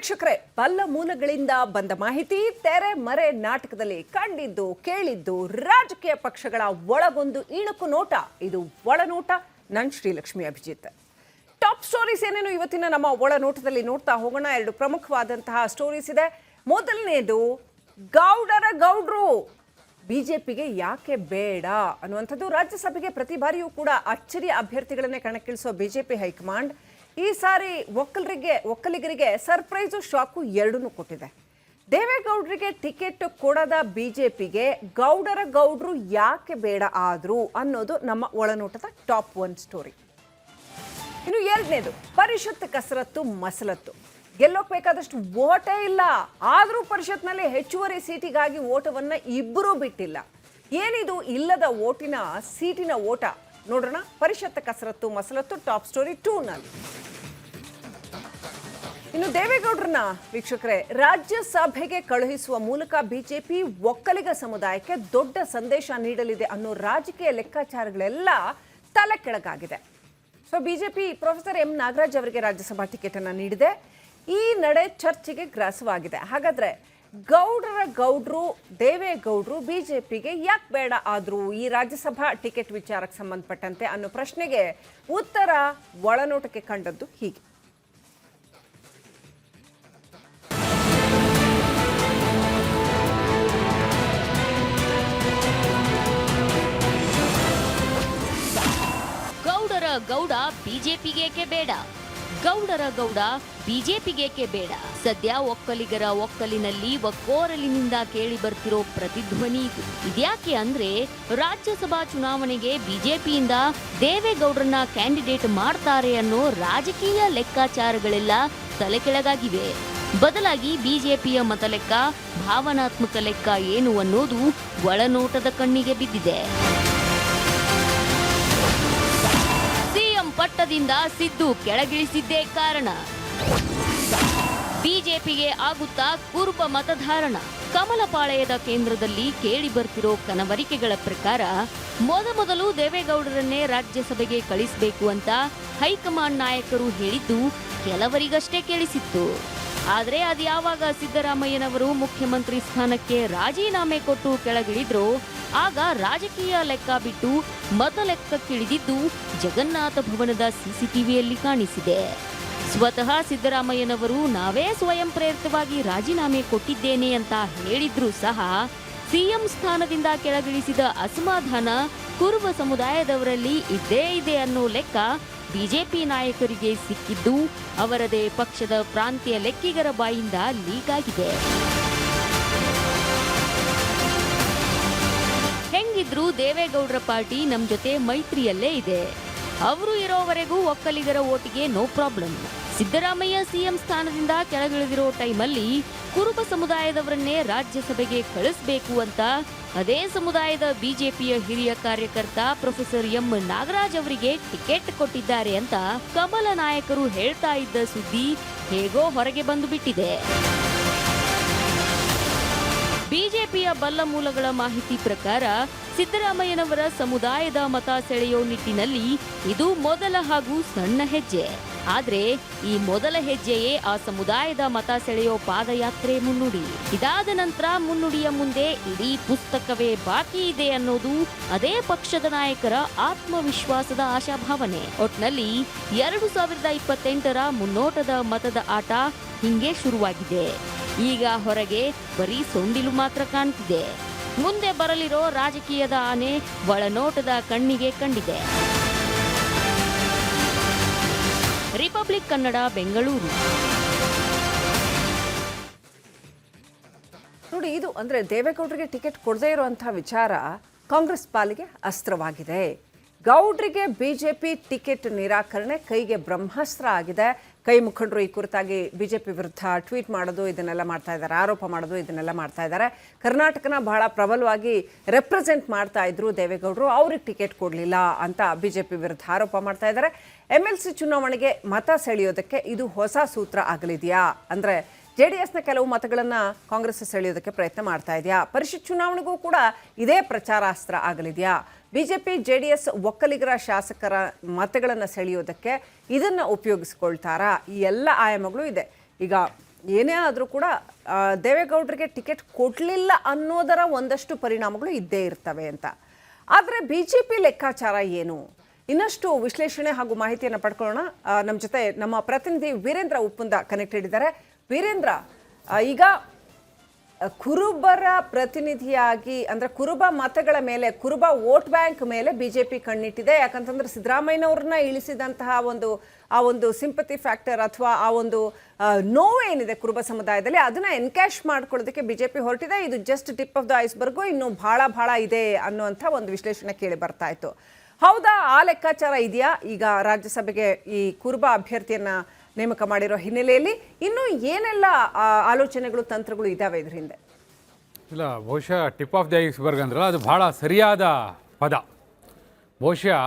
ವೀಕ್ಷಕರೇ, ಬಲ್ಲ ಮೂಲಗಳಿಂದ ಬಂದ ಮಾಹಿತಿ ತೆರೆ ಮರೆ ನಾಟಕದಲ್ಲಿ ಕಂಡಿದ್ದು ಕೇಳಿದ್ದು ರಾಜಕೀಯ ಪಕ್ಷಗಳ ಒಳಗೊಂದು ಇಣುಕು ನೋಟ. ಇದು ಒಳನೋಟ. ನನ್ ಶ್ರೀಲಕ್ಷ್ಮಿ ಅಭಿಜಿತ್. ಟಾಪ್ ಸ್ಟೋರೀಸ್ ಏನೇನು ಇವತ್ತಿನ ನಮ್ಮ ಒಳನೋಟದಲ್ಲಿ ನೋಡ್ತಾ ಹೋಗೋಣ. ಎರಡು ಪ್ರಮುಖವಾದಂತಹ ಸ್ಟೋರೀಸ್ ಇದೆ. ಮೊದಲನೇದು, ಗೌಡ್ರು ಬಿಜೆಪಿಗೆ ಯಾಕೆ ಬೇಡ ಅನ್ನುವಂಥದ್ದು. ರಾಜ್ಯಸಭೆಗೆ ಪ್ರತಿ ಬಾರಿಯೂ ಕೂಡ ಅಚ್ಚರಿಯ ಅಭ್ಯರ್ಥಿಗಳನ್ನೇ ಕಣಕ್ಕಿಳಿಸೋ ಬಿಜೆಪಿ ಹೈಕಮಾಂಡ್ ಈ ಸಾರಿ ಒಕ್ಕಲಿಗರಿಗೆ ಸರ್ಪ್ರೈಸು ಶಾಕು ಎರಡನ್ನೂ ಕೊಟ್ಟಿದೆ. ದೇವೇಗೌಡರಿಗೆ ಟಿಕೆಟ್ ಕೊಡದ ಬಿಜೆಪಿಗೆ ಗೌಡ್ರು ಯಾಕೆ ಬೇಡ ಆದ್ರು ಅನ್ನೋದು ನಮ್ಮ ಒಳನೋಟದ ಟಾಪ್ 1 ಸ್ಟೋರಿ. ಇನ್ನು ಎರಡನೇದು, ಪರಿಷತ್ ಕಸರತ್ತು ಮಸಲತ್ತು. ಗೆಲ್ಲೋಕ್ ಬೇಕಾದಷ್ಟು ಓಟೇ ಇಲ್ಲ, ಆದರೂ ಪರಿಷತ್ನಲ್ಲಿ ಹೆಚ್ಚುವರಿ ಸೀಟಿಗಾಗಿ ಓಟವನ್ನ ಇಬ್ಬರೂ ಬಿಟ್ಟಿಲ್ಲ. ಏನಿದು ಇಲ್ಲದ ಓಟಿನ ಸೀಟಿನ ಓಟ ನೋಡೋಣ. ಪರಿಷತ್ ಕಸರತ್ತು ಮಸಲತ್ತು ಟಾಪ್ ಸ್ಟೋರಿ 2 ನಲ್ಲಿ. ಇನ್ನು ದೇವೇಗೌಡರನ್ನ ವೀಕ್ಷಕರೇ ರಾಜ್ಯಸಭೆಗೆ ಕಳುಹಿಸುವ ಮೂಲಕ ಬಿಜೆಪಿ ಒಕ್ಕಲಿಗ ಸಮುದಾಯಕ್ಕೆ ದೊಡ್ಡ ಸಂದೇಶ ನೀಡಲಿದೆ ಅನ್ನೋ ರಾಜಕೀಯ ಲೆಕ್ಕಾಚಾರಗಳೆಲ್ಲ ತಲೆ ಕೆಳಗಾಗಿದೆ. So BJP professor M Nagaraj ಅವರಿಗೆ ರಾಜ್ಯಸಭಾ ಟಿಕೆಟ್ ಅನ್ನು ನೀಡಿದೆ. ಈ ನಡೆ ಚರ್ಚೆಗೆ ಗ್ರಾಸವಾಗಿದೆ. ಹಾಗಾದ್ರೆ ಗೌಡ್ರು ದೇವೇಗೌಡರು ಬಿಜೆಪಿಗೆ ಯಾಕೆ ಬೇಡ ಆದ್ರು ಈ ರಾಜ್ಯಸಭಾ ಟಿಕೆಟ್ ವಿಚಾರಕ್ಕೆ ಸಂಬಂಧಪಟ್ಟಂತೆ ಅನ್ನೋ ಪ್ರಶ್ನೆಗೆ ಉತ್ತರ ಒಳನೋಟಕ್ಕೆ ಕಂಡದ್ದು ಹೀಗೆ. ಗೌಡ ಬಿಜೆಪಿಗೇಕೆ ಬೇಡ? ಗೌಡ ಬಿಜೆಪಿಗೇಕೆ ಬೇಡ? ಸದ್ಯ ಒಕ್ಕಲಿಗರ ಒಕ್ಕಲಿನಲ್ಲಿ ಒಕ್ಕೋರಲಿನಿಂದ ಕೇಳಿ ಬರ್ತಿರೋ ಪ್ರತಿಧ್ವನಿ ಇದು. ಇದ್ಯಾಕೆ ಅಂದ್ರೆ ರಾಜ್ಯಸಭಾ ಚುನಾವಣೆಗೆ ಬಿಜೆಪಿಯಿಂದ ದೇವೇಗೌಡರನ್ನ ಕ್ಯಾಂಡಿಡೇಟ್ ಮಾಡ್ತಾರೆ ಅನ್ನೋ ರಾಜಕೀಯ ಲೆಕ್ಕಾಚಾರಗಳೆಲ್ಲ ತಲೆ ಕೆಳಗಾಗಿವೆ. ಬದಲಾಗಿ ಬಿಜೆಪಿಯ ಮತಲೆಕ್ಕ, ಭಾವನಾತ್ಮಕ ಲೆಕ್ಕ ಏನು ಅನ್ನೋದು ಒಳನೋಟದ ಕಣ್ಣಿಗೆ ಬಿದ್ದಿದೆ. ಪಟ್ಟದಿಂದ ಸಿದ್ದು ಕೆಳಗಿಳಿಸಿದ್ದೇ ಕಾರಣ. ಬಿಜೆಪಿಗೆ ಆಗುತ್ತಾ ಕುರುಬ ಮತಧಾರಣ. ಕಮಲಪಾಳೆಯದ ಕೇಂದ್ರದಲ್ಲಿ ಕೇಳಿ ಬರ್ತಿರೋ ಕನವರಿಕೆಗಳ ಪ್ರಕಾರ ಮೊದಲು ದೇವೇಗೌಡರನ್ನೇ ರಾಜ್ಯಸಭೆಗೆ ಕಳಿಸಬೇಕು ಅಂತ ಹೈಕಮಾಂಡ್ ನಾಯಕರು ಹೇಳಿದ್ದು ಕೆಲವರಿಗಷ್ಟೇ ಕೇಳಿಸಿತ್ತು. ಆದರೆ ಅದು ಯಾವಾಗ ಸಿದ್ದರಾಮಯ್ಯನವರು ಮುಖ್ಯಮಂತ್ರಿ ಸ್ಥಾನಕ್ಕೆ ರಾಜೀನಾಮೆ ಕೊಟ್ಟು ಕೆಳಗಿಳಿದ್ರು ಆಗ ರಾಜಕೀಯ ಲೆಕ್ಕ ಬಿಟ್ಟು ಮತ ಲೆಕ್ಕಕ್ಕಿಳಿದಿದ್ದು ಜಗನ್ನಾಥ ಭವನದ ಸಿಸಿಟಿವಿಯಲ್ಲಿ ಕಾಣಿಸಿದೆ. ಸ್ವತಃ ಸಿದ್ದರಾಮಯ್ಯನವರು ನಾವೇ ಸ್ವಯಂ ಪ್ರೇರಿತವಾಗಿ ರಾಜೀನಾಮೆ ಕೊಟ್ಟಿದ್ದೇನೆ ಅಂತ ಹೇಳಿದ್ರೂ ಸಹ ಸಿಎಂ ಸ್ಥಾನದಿಂದ ಕೆಳಗಿಳಿಸಿದ ಅಸಮಾಧಾನ ಕುರುಬ ಸಮುದಾಯದವರಲ್ಲಿ ಇದ್ದೇ ಇದೆ ಅನ್ನೋ ಲೆಕ್ಕ ಬಿಜೆಪಿ ನಾಯಕರಿಗೆ ಸಿಕ್ಕಿದ್ದು ಅವರದೇ ಪಕ್ಷದ ಪ್ರಾಂತೀಯ ಲೆಕ್ಕಿಗರ ಬಾಯಿಂದ ಲೀಕ್ ಆಗಿದೆ. ಹೆಂಗಿದ್ರು ದೇವೇಗೌಡರ ಪಾರ್ಟಿ ನಮ್ ಜೊತೆ ಮೈತ್ರಿಯಲ್ಲೇ ಇದೆ. ಅವರು ಇರೋವರೆಗೂ ಒಕ್ಕಲಿಗರ ಓಟಿಗೆ ನೋ ಪ್ರಾಬ್ಲಮ್. ಸಿದ್ದರಾಮಯ್ಯ ಸಿಎಂ ಸ್ಥಾನದಿಂದ ಕೆಳಗಿಳಿದಿರೋ ಟೈಮಲ್ಲಿ ಕುರುಬ ಸಮುದಾಯದವರನ್ನೇ ರಾಜ್ಯಸಭೆಗೆ ಕಳಿಸಬೇಕು ಅಂತ ಅದೇ ಸಮುದಾಯದ ಬಿಜೆಪಿಯ ಹಿರಿಯ ಕಾರ್ಯಕರ್ತ ಪ್ರೊಫೆಸರ್ ಎಂ ನಾಗರಾಜ್ ಅವರಿಗೆ ಟಿಕೆಟ್ ಕೊಟ್ಟಿದ್ದಾರೆ ಅಂತ ಕಮಲ ನಾಯಕರು ಹೇಳ್ತಾ ಇದ್ದ ಸುದ್ದಿ ಹೇಗೋ ಹೊರಗೆ ಬಂದು ಬಿಟ್ಟಿದೆ. ಬಿಜೆಪಿಯ ಬಲ್ಲ ಮೂಲಗಳ ಮಾಹಿತಿ ಪ್ರಕಾರ ಸಿದ್ದರಾಮಯ್ಯನವರ ಸಮುದಾಯದ ಮತ ಸೆಳೆಯೋ ನಿಟ್ಟಿನಲ್ಲಿ ಇದು ಮೊದಲ ಹಾಗೂ ಸಣ್ಣ ಹೆಜ್ಜೆ. ಆದ್ರೆ ಈ ಮೊದಲ ಹೆಜ್ಜೆಯೇ ಆ ಸಮುದಾಯದ ಮತ ಸೆಳೆಯೋ ಪಾದಯಾತ್ರೆ ಮುನ್ನುಡಿ. ಇದಾದ ನಂತರ ಮುನ್ನುಡಿಯ ಮುಂದೆ ಇಡೀ ಪುಸ್ತಕವೇ ಬಾಕಿ ಇದೆ ಅನ್ನೋದು ಅದೇ ಪಕ್ಷದ ನಾಯಕರ ಆತ್ಮವಿಶ್ವಾಸದ ಆಶಾಭಾವನೆ. ಒಟ್ನಲ್ಲಿ 2028ರ ಮುನ್ನೋಟದ ಮತದ ಆಟ ಹಿಂಗೆ ಶುರುವಾಗಿದೆ. ಈಗ ಹೊರಗೆ ಬರೀ ಸೊಂಡಿಲು ಮಾತ್ರ ಕಾಣ್ತಿದೆ. ಮುಂದೆ ಬರಲಿರೋ ರಾಜಕೀಯದ ಆನೆ ಒಳನೋಟದ ಕಣ್ಣಿಗೆ ಕಂಡಿದೆ. ರಿಪಬ್ಲಿಕ್ ಕನ್ನಡ, ಬೆಂಗಳೂರು. ನೋಡಿ, ಇದು ಅಂದ್ರೆ ದೇವೇಗೌಡರಿಗೆ ಟಿಕೆಟ್ ಕೊಡದೇ ಇರುವಂತಹ ವಿಚಾರ ಕಾಂಗ್ರೆಸ್ ಪಾಲಿಗೆ ಅಸ್ತ್ರವಾಗಿದೆ. ಗೌಡ್ರಿಗೆ ಬಿಜೆಪಿ ಟಿಕೆಟ್ ನಿರಾಕರಣೆ ಕೈಗೆ ಬ್ರಹ್ಮಾಸ್ತ್ರ ಆಗಿದೆ. ಕೈ ಮುಖಂಡರು ಈ ಕುರಿತಾಗಿ ಬಿಜೆಪಿ ವಿರುದ್ಧ ಟ್ವೀಟ್ ಮಾಡೋದು ಇದನ್ನೆಲ್ಲ ಮಾಡ್ತಾ ಇದ್ದಾರೆ, ಆರೋಪ ಮಾಡೋದು ಇದನ್ನೆಲ್ಲ ಮಾಡ್ತಾ ಇದ್ದಾರೆ. ಕರ್ನಾಟಕನ ಬಹಳ ಪ್ರಬಲವಾಗಿ ರೆಪ್ರೆಸೆಂಟ್ ಮಾಡ್ತಾ ಇದ್ರು ದೇವೇಗೌಡರು, ಅವ್ರಿಗೆ ಟಿಕೆಟ್ ಕೊಡಲಿಲ್ಲ ಅಂತ ಬಿಜೆಪಿ ವಿರುದ್ಧ ಆರೋಪ ಮಾಡ್ತಾ ಇದ್ದಾರೆ. MLC ಚುನಾವಣೆಗೆ ಮತ ಸೆಳೆಯೋದಕ್ಕೆ ಇದು ಹೊಸ ಸೂತ್ರ ಆಗಲಿದೆಯಾ? ಅಂದ್ರೆ JDSನ ಕೆಲವು ಮತಗಳನ್ನು ಕಾಂಗ್ರೆಸ್ ಸೆಳೆಯೋದಕ್ಕೆ ಪ್ರಯತ್ನ ಮಾಡ್ತಾ ಇದೆಯಾ? ಪರಿಷತ್ ಚುನಾವಣೆಗೂ ಕೂಡ ಇದೇ ಪ್ರಚಾರಾಸ್ತ್ರ ಆಗಲಿದೆಯಾ? ಬಿಜೆಪಿ JDS ಒಕ್ಕಲಿಗರ ಶಾಸಕರ ಮತಗಳನ್ನು ಸೆಳೆಯೋದಕ್ಕೆ ಇದನ್ನು ಉಪಯೋಗಿಸ್ಕೊಳ್ತಾರಾ? ಈ ಎಲ್ಲ ಆಯಾಮಗಳು ಇದೆ. ಈಗ ಏನೇ ಆದರೂ ಕೂಡ ದೇವೇಗೌಡರಿಗೆ ಟಿಕೆಟ್ ಕೊಡಲಿಲ್ಲ ಅನ್ನೋದರ ಒಂದಷ್ಟು ಪರಿಣಾಮಗಳು ಇದ್ದೇ ಇರ್ತವೆ ಅಂತ. ಆದರೆ ಬಿ ಜೆ ಪಿ ಲೆಕ್ಕಾಚಾರ ಏನು? ಇನ್ನಷ್ಟು ವಿಶ್ಲೇಷಣೆ ಹಾಗೂ ಮಾಹಿತಿಯನ್ನು ಪಡ್ಕೊಳ್ಳೋಣ. ನಮ್ಮ ಜೊತೆ ನಮ್ಮ ಪ್ರತಿನಿಧಿ ವೀರೇಂದ್ರ ಉಪ್ಪುಂದ ಕನೆಕ್ಟೆಡ್ ಇದ್ದಾರೆ. ವೀರೇಂದ್ರ, ಈಗ ಕುರುಬರ ಪ್ರತಿನಿಧಿಯಾಗಿ ಅಂದರೆ ಕುರುಬ ಮತಗಳ ಮೇಲೆ, ಕುರುಬ ವೋಟ್ ಬ್ಯಾಂಕ್ ಮೇಲೆ ಬಿಜೆಪಿ ಕಣ್ಣಿಟ್ಟಿದೆ. ಯಾಕಂತಂದ್ರೆ ಸಿದ್ದರಾಮಯ್ಯನವ್ರನ್ನ ಇಳಿಸಿದಂತಹ ಒಂದು ಸಿಂಪತಿ ಫ್ಯಾಕ್ಟರ್ ಅಥವಾ ಆ ಒಂದು ನೋವೇನಿದೆ ಕುರುಬ ಸಮುದಾಯದಲ್ಲಿ, ಅದನ್ನ ಎನ್ಕ್ಯಾಶ್ ಮಾಡ್ಕೊಳ್ಳೋದಕ್ಕೆ ಬಿಜೆಪಿ ಹೊರಟಿದೆ. ಇದು ಜಸ್ಟ್ ಟಿಪ್ ಆಫ್ ದ ಐಸ್ಬರ್ಗು, ಇನ್ನು ಬಹಳ ಇದೆ ಅನ್ನುವಂಥ ಒಂದು ವಿಶ್ಲೇಷಣೆ ಕೇಳಿ ಬರ್ತಾ ಇತ್ತು. ಹೌದಾ, ಆ ಲೆಕ್ಕಾಚಾರ ಇದೆಯಾ? ಈಗ ರಾಜ್ಯಸಭೆಗೆ ಈ ಕುರುಬ ಅಭ್ಯರ್ಥಿಯನ್ನ ನೇಮಕ ಮಾಡಿರೋ ಹಿನ್ನೆಲೆಯಲ್ಲಿ ಇನ್ನು ಏನೆಲ್ಲ ಆಲೋಚನೆಗಳು, ತಂತ್ರಗಳು ಇದಾವೆ ಇದ್ರ ಹಿಂದೆ? ಇಲ್ಲ, ಬಹುಶಃ ಟಿಪ್ ಆಫ್ ದ ಐಸ್ಬರ್ಗ್ ಅಂದ್ರಲ್ಲ, ಅದು ಭಾಳ ಸರಿಯಾದ ಪದ. ಬಹುಶಃ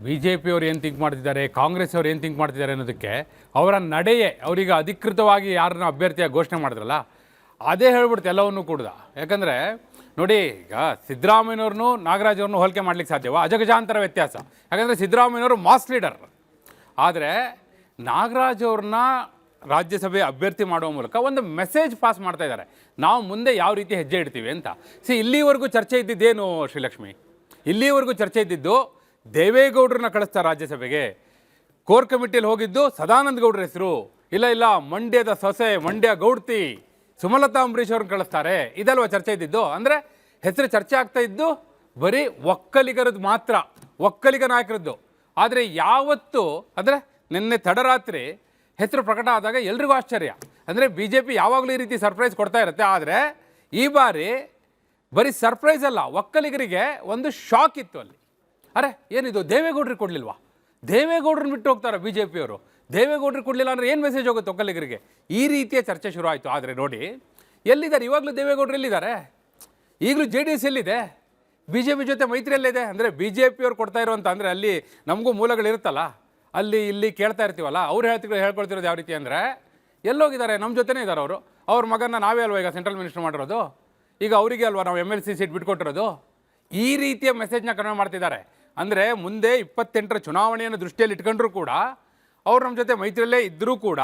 ಬಿ ಜೆ ಪಿಯವರು ಏನು ಥಿಂಕ್ ಮಾಡ್ತಿದ್ದಾರೆ, ಕಾಂಗ್ರೆಸ್ ಅವರು ಏನು ಥಿಂಕ್ ಮಾಡ್ತಿದ್ದಾರೆ ಅನ್ನೋದಕ್ಕೆ ಅವರ ನಡೆಯೇ, ಅವರಿಗೆ ಅಧಿಕೃತವಾಗಿ ಯಾರನ್ನ ಅಭ್ಯರ್ಥಿಯಾಗಿ ಘೋಷಣೆ ಮಾಡಿದ್ರಲ್ಲ ಅದೇ ಹೇಳ್ಬಿಡ್ತು ಎಲ್ಲವನ್ನೂ ಕೂಡ. ಯಾಕಂದರೆ ನೋಡಿ, ಈಗ ಸಿದ್ದರಾಮಯ್ಯನವ್ರನ್ನೂ ನಾಗರಾಜ್ ಅವ್ರನ್ನೂ ಹೋಲಿಕೆ ಮಾಡ್ಲಿಕ್ಕೆ ಸಾಧ್ಯವಾ? ಅಜಗಜಾಂತರ ವ್ಯತ್ಯಾಸ. ಯಾಕಂದರೆ ಸಿದ್ದರಾಮಯ್ಯನವರು ಮಾಸ್ ಲೀಡರ್, ಆದರೆ ನಾಗರಾಜ್ ಅವ್ರನ್ನ ರಾಜ್ಯಸಭೆ ಅಭ್ಯರ್ಥಿ ಮಾಡುವ ಮೂಲಕ ಒಂದು ಮೆಸೇಜ್ ಪಾಸ್ ಮಾಡ್ತಾ ಇದ್ದಾರೆ, ನಾವು ಮುಂದೆ ಯಾವ ರೀತಿ ಹೆಜ್ಜೆ ಇಡ್ತೀವಿ ಅಂತ. ಇಲ್ಲಿವರೆಗೂ ಚರ್ಚೆ ಇದ್ದಿದ್ದೇನು ಶ್ರೀಲಕ್ಷ್ಮಿ? ಇಲ್ಲಿವರೆಗೂ ಚರ್ಚೆ ಇದ್ದಿದ್ದು ದೇವೇಗೌಡರನ್ನ ಕಳಿಸ್ತಾರೆ ರಾಜ್ಯಸಭೆಗೆ. ಕೋರ್ ಕಮಿಟಿಯಲ್ಲಿ ಹೋಗಿದ್ದು ಸದಾನಂದ ಗೌಡ್ರ ಹೆಸರು. ಇಲ್ಲ, ಮಂಡ್ಯದ ಸೊಸೆ, ಮಂಡ್ಯ ಗೌಡ್ತಿ ಸುಮಲತಾ ಅಂಬರೀಶ್ ಅವ್ರನ್ನ ಕಳಿಸ್ತಾರೆ. ಇದಲ್ವ ಚರ್ಚೆ ಇದ್ದಿದ್ದು? ಅಂದರೆ ಹೆಸರು ಚರ್ಚೆ ಆಗ್ತಾ ಇದ್ದು ಬರೀ ಒಕ್ಕಲಿಗರದ್ದು ಮಾತ್ರ, ಒಕ್ಕಲಿಗ ನಾಯಕರದ್ದು. ಆದರೆ ಯಾವತ್ತು ಅಂದರೆ ನಿನ್ನೆ ತಡರಾತ್ರಿ ಹೆಸರು ಪ್ರಕಟ ಆದಾಗ ಎಲ್ರಿಗೂ ಆಶ್ಚರ್ಯ. ಅಂದರೆ ಬಿ ಜೆ ಪಿ ಯಾವಾಗಲೂ ಈ ರೀತಿ ಸರ್ಪ್ರೈಸ್ ಕೊಡ್ತಾ ಇರುತ್ತೆ, ಆದರೆ ಈ ಬಾರಿ ಬರೀ ಸರ್ಪ್ರೈಸ್ ಅಲ್ಲ, ಒಕ್ಕಲಿಗರಿಗೆ ಒಂದು ಶಾಕ್ ಇತ್ತು ಅಲ್ಲಿ. ಅರೆ ಏನಿದು, ದೇವೇಗೌಡರಿಗೆ ಕೊಡಲಿಲ್ವಾ? ದೇವೇಗೌಡರನ್ನ ಬಿಟ್ಟು ಹೋಗ್ತಾರೆ ಬಿ ಜೆ ಪಿಯವರು. ದೇವೇಗೌಡರಿಗೆ ಕೊಡಲಿಲ್ಲ ಅಂದರೆ ಏನು ಮೆಸೇಜ್ ಹೋಗುತ್ತೆ ಒಕ್ಕಲಿಗರಿಗೆ? ಈ ರೀತಿಯ ಚರ್ಚೆ ಶುರು ಆಯಿತು. ಆದರೆ ನೋಡಿ, ಎಲ್ಲಿದ್ದಾರೆ ಇವಾಗಲೂ ದೇವೇಗೌಡರು? ಎಲ್ಲಿದ್ದಾರೆ? ಈಗಲೂ ಜೆ ಡಿ ಎಸ್ ಎಲ್ಲಿದೆ? ಬಿ ಜೆ ಪಿ ಜೊತೆ ಮೈತ್ರಿಯಲ್ಲಿದೆ. ಅಂದರೆ ಬಿ ಜೆ ಪಿಯವ್ರು ಕೊಡ್ತಾ ಇರೋಂಥ, ಅಂದರೆ ಅಲ್ಲಿ ನಮಗೂ ಮೂಲಗಳಿರುತ್ತಲ್ಲ, ಅಲ್ಲಿ ಇಲ್ಲಿ ಕೇಳ್ತಾ ಇರ್ತೀವಲ್ಲ, ಅವ್ರು ಹೇಳ್ಕೊಳ್ತಿರೋದು ಯಾವ ರೀತಿ ಅಂದರೆ, ಎಲ್ಲೋಗಿದ್ದಾರೆ? ನಮ್ಮ ಜೊತೆನೇ ಇದ್ದಾರೆ ಅವರು. ಅವ್ರ ಮಗನ ನಾವೇ ಅಲ್ವಾ ಈಗ ಸೆಂಟ್ರಲ್ ಮಿನಿಸ್ಟರ್ ಮಾಡಿರೋದು, ಈಗ ಅವರಿಗೆ ಅಲ್ವಾ ನಾವು MLC ಸೀಟ್ ಬಿಟ್ಕೊಟ್ಟಿರೋದು. ಈ ರೀತಿಯ ಮೆಸೇಜ್ನ ಕನ್ವೆ ಮಾಡ್ತಿದ್ದಾರೆ. ಅಂದರೆ ಮುಂದೆ 28ರ ಚುನಾವಣೆಯನ್ನು ದೃಷ್ಟಿಯಲ್ಲಿ ಇಟ್ಕೊಂಡ್ರೂ ಕೂಡ ಅವ್ರು ನಮ್ಮ ಜೊತೆ ಮೈತ್ರಿಯಲ್ಲೇ ಇದ್ದರೂ ಕೂಡ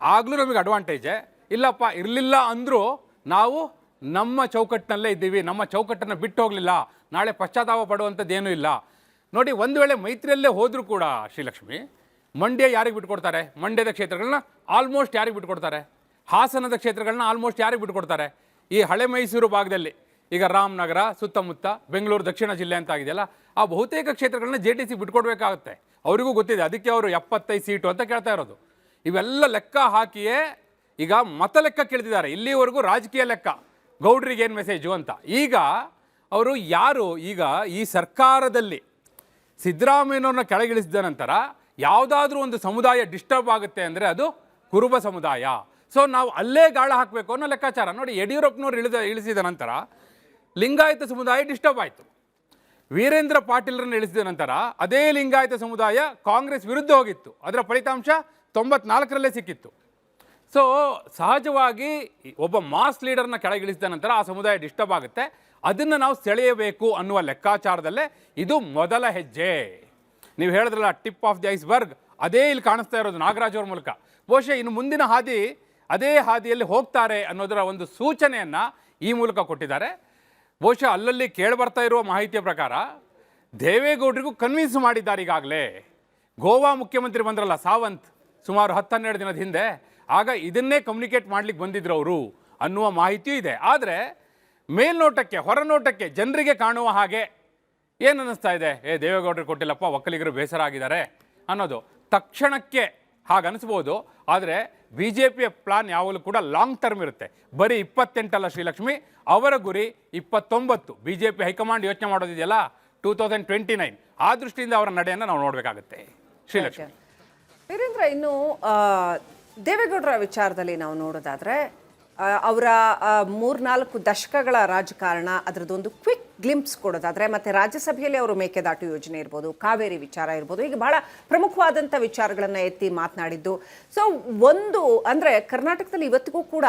ಆಗಲೂ ನಮಗೆ ಅಡ್ವಾಂಟೇಜೇ. ಇಲ್ಲಪ್ಪ ಇರಲಿಲ್ಲ ಅಂದರೂ ನಾವು ನಮ್ಮ ಚೌಕಟ್ಟಿನಲ್ಲೇ ಇದ್ದೀವಿ, ನಮ್ಮ ಚೌಕಟ್ಟನ್ನು ಬಿಟ್ಟು ಹೋಗಲಿಲ್ಲ, ನಾಳೆ ಪಶ್ಚಾತ್ತಾಪ ಪಡುವಂಥದ್ದೇನೂ ಇಲ್ಲ. ನೋಡಿ, ಒಂದು ವೇಳೆ ಮೈತ್ರಿಯಲ್ಲೇ ಹೋದರೂ ಕೂಡ ಶ್ರೀಲಕ್ಷ್ಮಿ, ಮಂಡ್ಯ ಯಾರಿಗೆ ಬಿಟ್ಕೊಡ್ತಾರೆ? ಮಂಡ್ಯದ ಕ್ಷೇತ್ರಗಳನ್ನ ಆಲ್ಮೋಸ್ಟ್ ಯಾರಿಗೆ ಬಿಟ್ಕೊಡ್ತಾರೆ? ಹಾಸನದ ಕ್ಷೇತ್ರಗಳನ್ನ ಆಲ್ಮೋಸ್ಟ್ ಯಾರಿಗೆ ಬಿಟ್ಕೊಡ್ತಾರೆ? ಈ ಹಳೆ ಮೈಸೂರು ಭಾಗದಲ್ಲಿ ಈಗ ರಾಮನಗರ ಸುತ್ತಮುತ್ತ, ಬೆಂಗಳೂರು ದಕ್ಷಿಣ ಜಿಲ್ಲೆ ಅಂತ ಆಗಿದೆಯಲ್ಲ, ಆ ಬಹುತೇಕ ಕ್ಷೇತ್ರಗಳನ್ನ JDC ಬಿಟ್ಕೊಡ್ಬೇಕಾಗುತ್ತೆ. ಅವರಿಗೂ ಗೊತ್ತಿದೆ, ಅದಕ್ಕೆ ಅವರು 75 ಸೀಟು ಅಂತ ಕೇಳ್ತಾ ಇರೋದು. ಇವೆಲ್ಲ ಲೆಕ್ಕ ಹಾಕಿಯೇ ಈಗ ಮತ ಲೆಕ್ಕ ಕೇಳ್ತಿದ್ದಾರೆ. ಇಲ್ಲಿವರೆಗೂ ರಾಜಕೀಯ ಲೆಕ್ಕ, ಗೌಡ್ರಿಗೆ ಏನು ಮೆಸೇಜು ಅಂತ. ಈಗ ಅವರು ಯಾರು, ಈಗ ಈ ಸರ್ಕಾರದಲ್ಲಿ ಸಿದ್ದರಾಮಯ್ಯನವ್ರನ್ನ ಕೆಳಗಿಳಿಸಿದ ನಂತರ ಯಾವುದಾದ್ರೂ ಒಂದು ಸಮುದಾಯ ಡಿಸ್ಟರ್ಬ್ ಆಗುತ್ತೆ ಅಂದರೆ ಅದು ಕುರುಬ ಸಮುದಾಯ. ಸೊ ನಾವು ಅಲ್ಲೇ ಗಾಳ ಹಾಕಬೇಕು ಅನ್ನೋ ಲೆಕ್ಕಾಚಾರ. ನೋಡಿ, ಯಡಿಯೂರಪ್ಪನವ್ರು ಇಳಿಸಿದ ನಂತರ ಲಿಂಗಾಯತ ಸಮುದಾಯ ಡಿಸ್ಟರ್ಬ್ ಆಯಿತು. ವೀರೇಂದ್ರ ಪಾಟೀಲ್ರನ್ನು ಇಳಿಸಿದ ನಂತರ ಅದೇ ಲಿಂಗಾಯತ ಸಮುದಾಯ ಕಾಂಗ್ರೆಸ್ ವಿರುದ್ಧ ಹೋಗಿತ್ತು. ಅದರ ಫಲಿತಾಂಶ 94ರಲ್ಲೇ ಸಿಕ್ಕಿತ್ತು. ಸೊ ಸಹಜವಾಗಿ ಒಬ್ಬ ಮಾಸ್ ಲೀಡರ್ನ ಕೆಳಗಿಳಿಸಿದ ನಂತರ ಆ ಸಮುದಾಯ ಡಿಸ್ಟರ್ಬ್ ಆಗುತ್ತೆ. ಅದನ್ನು ನಾವು ಸೆಳೆಯಬೇಕು ಅನ್ನುವ ಲೆಕ್ಕಾಚಾರದಲ್ಲೇ ಇದು ಮೊದಲ ಹೆಜ್ಜೆ. ನೀವು ಹೇಳಿದ್ರಲ್ಲ ಟಿಪ್ ಆಫ್ ದಿ ಐಸ್ಬರ್ಗ್, ಅದೇ ಇಲ್ಲಿ ಕಾಣಿಸ್ತಾ ಇರೋದು ನಾಗರಾಜ್ ಅವ್ರ ಮೂಲಕ. ಬಹುಶಃ ಇನ್ನು ಮುಂದಿನ ಹಾದಿ ಅದೇ ಹಾದಿಯಲ್ಲಿ ಹೋಗ್ತಾರೆ ಅನ್ನೋದರ ಒಂದು ಸೂಚನೆಯನ್ನು ಈ ಮೂಲಕ ಕೊಟ್ಟಿದ್ದಾರೆ. ಬಹುಶಃ ಅಲ್ಲಲ್ಲಿ ಕೇಳಿಬರ್ತಾ ಇರುವ ಮಾಹಿತಿಯ ಪ್ರಕಾರ ದೇವೇಗೌಡರಿಗೂ ಕನ್ವಿನ್ಸ್ ಮಾಡಿದ್ದಾರೆ ಈಗಾಗಲೇ. ಗೋವಾ ಮುಖ್ಯಮಂತ್ರಿ ಬಂದ್ರಲ್ಲ ಸಾವಂತ್, ಸುಮಾರು 10-12 ದಿನದ ಹಿಂದೆ, ಆಗ ಇದನ್ನೇ ಕಮ್ಯುನಿಕೇಟ್ ಮಾಡ್ಲಿಕ್ಕೆ ಬಂದಿದ್ರು ಅವರು ಅನ್ನುವ ಮಾಹಿತಿಯೂ ಇದೆ. ಆದರೆ ಮೇಲ್ನೋಟಕ್ಕೆ, ಹೊರನೋಟಕ್ಕೆ ಜನರಿಗೆ ಕಾಣುವ ಹಾಗೆ ಏನು ಅನ್ನಿಸ್ತಾ ಇದೆ, ದೇವೇಗೌಡರಿಗೆ ಕೊಟ್ಟಿಲ್ಲಪ್ಪ, ಒಕ್ಕಲಿಗರು ಬೇಸರ ಆಗಿದ್ದಾರೆ ಅನ್ನೋದು ತಕ್ಷಣಕ್ಕೆ ಹಾಗನ್ನಿಸ್ಬೋದು. ಆದರೆ BJPಯ ಪ್ಲಾನ್ ಯಾವಾಗಲೂ ಕೂಡ ಲಾಂಗ್ ಟರ್ಮ್ ಇರುತ್ತೆ. ಬರೀ 28 ಅಲ್ಲ ಶ್ರೀಲಕ್ಷ್ಮಿ, ಅವರ ಗುರಿ 29. BJP ಹೈಕಮಾಂಡ್ ಯೋಚನೆ ಮಾಡೋದಿದೆಯಲ್ಲ 2029. ಆ ದೃಷ್ಟಿಯಿಂದ ಅವರ ನಡೆಯನ್ನು ನಾವು ನೋಡಬೇಕಾಗುತ್ತೆ ಶ್ರೀಲಕ್ಷ್ಮಿ. ವೀರೇಂದ್ರ, ಇನ್ನು ದೇವೇಗೌಡರ ವಿಚಾರದಲ್ಲಿ ನಾವು ನೋಡೋದಾದ್ರೆ, ಅವರ 3-4 ದಶಕಗಳ ರಾಜಕಾರಣ, ಅದರದ್ದೊಂದು ಕ್ವಿಕ್ ಗ್ಲಿಂಪ್ಸ್ ಕೊಡೋದಾದ್ರೆ, ಮತ್ತೆ ರಾಜ್ಯಸಭೆಯಲ್ಲಿ ಅವರು ಮೇಕೆದಾಟು ಯೋಜನೆ ಇರ್ಬೋದು, ಕಾವೇರಿ ವಿಚಾರ ಇರ್ಬೋದು, ಈಗ ಬಹಳ ಪ್ರಮುಖವಾದಂಥ ವಿಚಾರಗಳನ್ನು ಎತ್ತಿ ಮಾತನಾಡಿದ್ದು. ಸೊ ಒಂದು ಅಂದರೆ ಕರ್ನಾಟಕದಲ್ಲಿ ಇವತ್ತಿಗೂ ಕೂಡ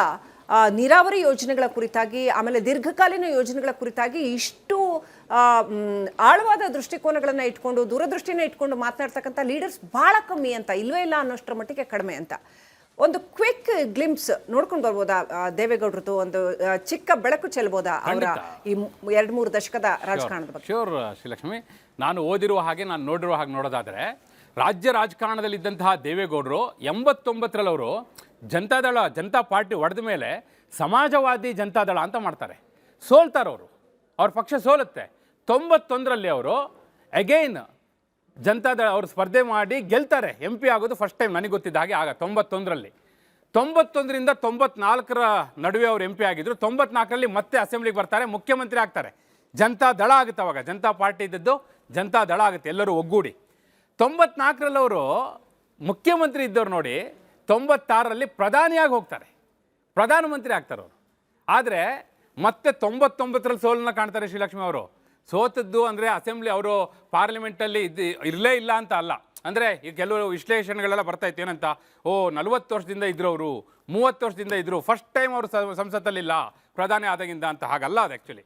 ನೀರಾವರಿ ಯೋಜನೆಗಳ ಕುರಿತಾಗಿ, ಆಮೇಲೆ ದೀರ್ಘಕಾಲೀನ ಯೋಜನೆಗಳ ಕುರಿತಾಗಿ ಇಷ್ಟು ಆಳವಾದ ದೃಷ್ಟಿಕೋನಗಳನ್ನು ಇಟ್ಕೊಂಡು, ದೂರದೃಷ್ಟಿನ ಇಟ್ಕೊಂಡು ಮಾತನಾಡ್ತಕ್ಕಂಥ ಲೀಡರ್ಸ್ ಭಾಳ ಕಮ್ಮಿ ಅಂತ, ಇಲ್ವೇ ಇಲ್ಲ ಅನ್ನೋಷ್ಟರ ಮಟ್ಟಿಗೆ ಕಡಿಮೆ ಅಂತ. ಒಂದು ಕ್ವಿಕ್ ಗ್ಲಿಮ್ಸ್ ನೋಡ್ಕೊಂಡು ಬರ್ಬೋದಾ ದೇವೇಗೌಡರದ್ದು ಒಂದು ಚಿಕ್ಕ ಬೆಳಕು ಚೆಲ್ಬೋದಾ ಅವರ ಈ 2-3 ದಶಕದ ರಾಜಕಾರಣದ ಬಗ್ಗೆ? ಶ್ಯೂರ್ ಶ್ರೀಲಕ್ಷ್ಮಿ, ನಾನು ಓದಿರುವ ಹಾಗೆ ನಾನು ನೋಡಿರುವ ಹಾಗೆ ನೋಡೋದಾದರೆ ರಾಜ್ಯ ರಾಜಕಾರಣದಲ್ಲಿದ್ದಂತಹ ದೇವೇಗೌಡರು 89ರಲ್ಲಿ ಅವರು ಜನತಾ ಪಾರ್ಟಿ ಒಡೆದ ಮೇಲೆ ಸಮಾಜವಾದಿ ಜನತಾದಳ ಅಂತ ಮಾಡ್ತಾರೆ. ಸೋಲ್ತಾರವರು, ಅವ್ರ ಪಕ್ಷ ಸೋಲುತ್ತೆ. 91ರಲ್ಲಿ ಅವರು ಅಗೈನ್ ಜನತಾದಳ ಅವರು ಸ್ಪರ್ಧೆ ಮಾಡಿ ಗೆಲ್ತಾರೆ. MP ಆಗೋದು ಫಸ್ಟ್ ಟೈಮ್ ನನಗೆ ಗೊತ್ತಿದ್ದ ಹಾಗೆ ಆಗ 91ರಲ್ಲಿ. 91ರಿಂದ 94ರ ನಡುವೆ ಅವರು MP ಆಗಿದ್ರು. 94ರಲ್ಲಿ ಮತ್ತೆ ಅಸೆಂಬ್ಲಿಗೆ ಬರ್ತಾರೆ, ಮುಖ್ಯಮಂತ್ರಿ ಆಗ್ತಾರೆ. ಜನತಾದಳ ಆಗುತ್ತೆ. ಅವಾಗ ಜನತಾ ಪಾರ್ಟಿ ಇದ್ದದ್ದು ಜನತಾದಳ ಆಗುತ್ತೆ, ಎಲ್ಲರೂ ಒಗ್ಗೂಡಿ. 94ರಲ್ಲಿ ಅವರು ಮುಖ್ಯಮಂತ್ರಿ ಇದ್ದವ್ರು ನೋಡಿ 96ರಲ್ಲಿ ಪ್ರಧಾನಿಯಾಗಿ ಹೋಗ್ತಾರೆ, ಪ್ರಧಾನಮಂತ್ರಿ ಆಗ್ತಾರೆ ಅವರು. ಆದರೆ ಮತ್ತೆ 99ರಲ್ಲಿ ಸೋಲನ್ನ ಕಾಣ್ತಾರೆ ಶ್ರೀಲಕ್ಷ್ಮಿ ಅವರು. ಸೋತದ್ದು ಅಂದರೆ ಅಸೆಂಬ್ಲಿ ಅವರು ಪಾರ್ಲಿಮೆಂಟಲ್ಲಿ ಇರಲೇ ಇಲ್ಲ ಅಂತ ಅಲ್ಲ. ಅಂದರೆ ಈಗ ಕೆಲವು ವಿಶ್ಲೇಷಣೆಗಳೆಲ್ಲ ಬರ್ತಾ ಇತ್ತು ಏನಂತ, 40 ವರ್ಷದಿಂದ ಇದ್ರು ಅವರು, 30 ವರ್ಷದಿಂದ ಇದ್ರು, ಫಸ್ಟ್ ಟೈಮ್ ಅವರು ಸಂಸತ್ತಲ್ಲಿಲ್ಲ ಪ್ರಧಾನಿ ಆದಾಗಿಂದ ಅಂತ. ಹಾಗಲ್ಲ ಅದು ಆ್ಯಕ್ಚುಲಿ.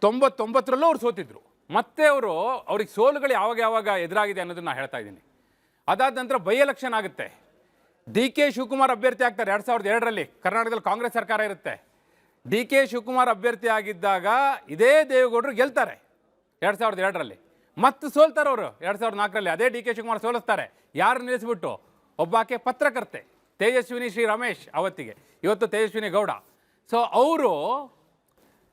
99ರಲ್ಲೂ ಅವ್ರು ಸೋತಿದ್ರು. ಮತ್ತೆ ಅವ್ರಿಗೆ ಸೋಲುಗಳು ಯಾವಾಗ ಎದುರಾಗಿದೆ ಅನ್ನೋದನ್ನ ನಾನು ಹೇಳ್ತಾ ಇದ್ದೀನಿ. ಅದಾದ ನಂತರ ಬೈ ಎಲೆಕ್ಷನ್ ಆಗುತ್ತೆ. DK ಶಿವಕುಮಾರ್ ಅಭ್ಯರ್ಥಿ ಆಗ್ತಾರೆ 2002ರಲ್ಲಿ. ಕರ್ನಾಟಕದಲ್ಲಿ ಕಾಂಗ್ರೆಸ್ ಸರ್ಕಾರ ಇರುತ್ತೆ. DK ಶಿವಕುಮಾರ್ ಅಭ್ಯರ್ಥಿ ಆಗಿದ್ದಾಗ ಇದೇ ದೇವೇಗೌಡರು ಗೆಲ್ತಾರೆ 2002ರಲ್ಲಿ. ಮತ್ತೆ ಸೋಲ್ತಾರೆ ಅವರು 2004ರಲ್ಲಿ. ಅದೇ DK ಶಿವಕುಮಾರ್ ಸೋಲಿಸ್ತಾರೆ. ಯಾರು ನಿಲ್ಲಿಸ್ಬಿಟ್ಟು? ಒಬ್ಬಾಕೆ ಪತ್ರಕರ್ತೆ ತೇಜಸ್ವಿನಿ ಶ್ರೀ ರಮೇಶ್, ಅವತ್ತಿಗೆ, ಇವತ್ತು ತೇಜಸ್ವಿನಿ ಗೌಡ. ಸೊ ಅವರು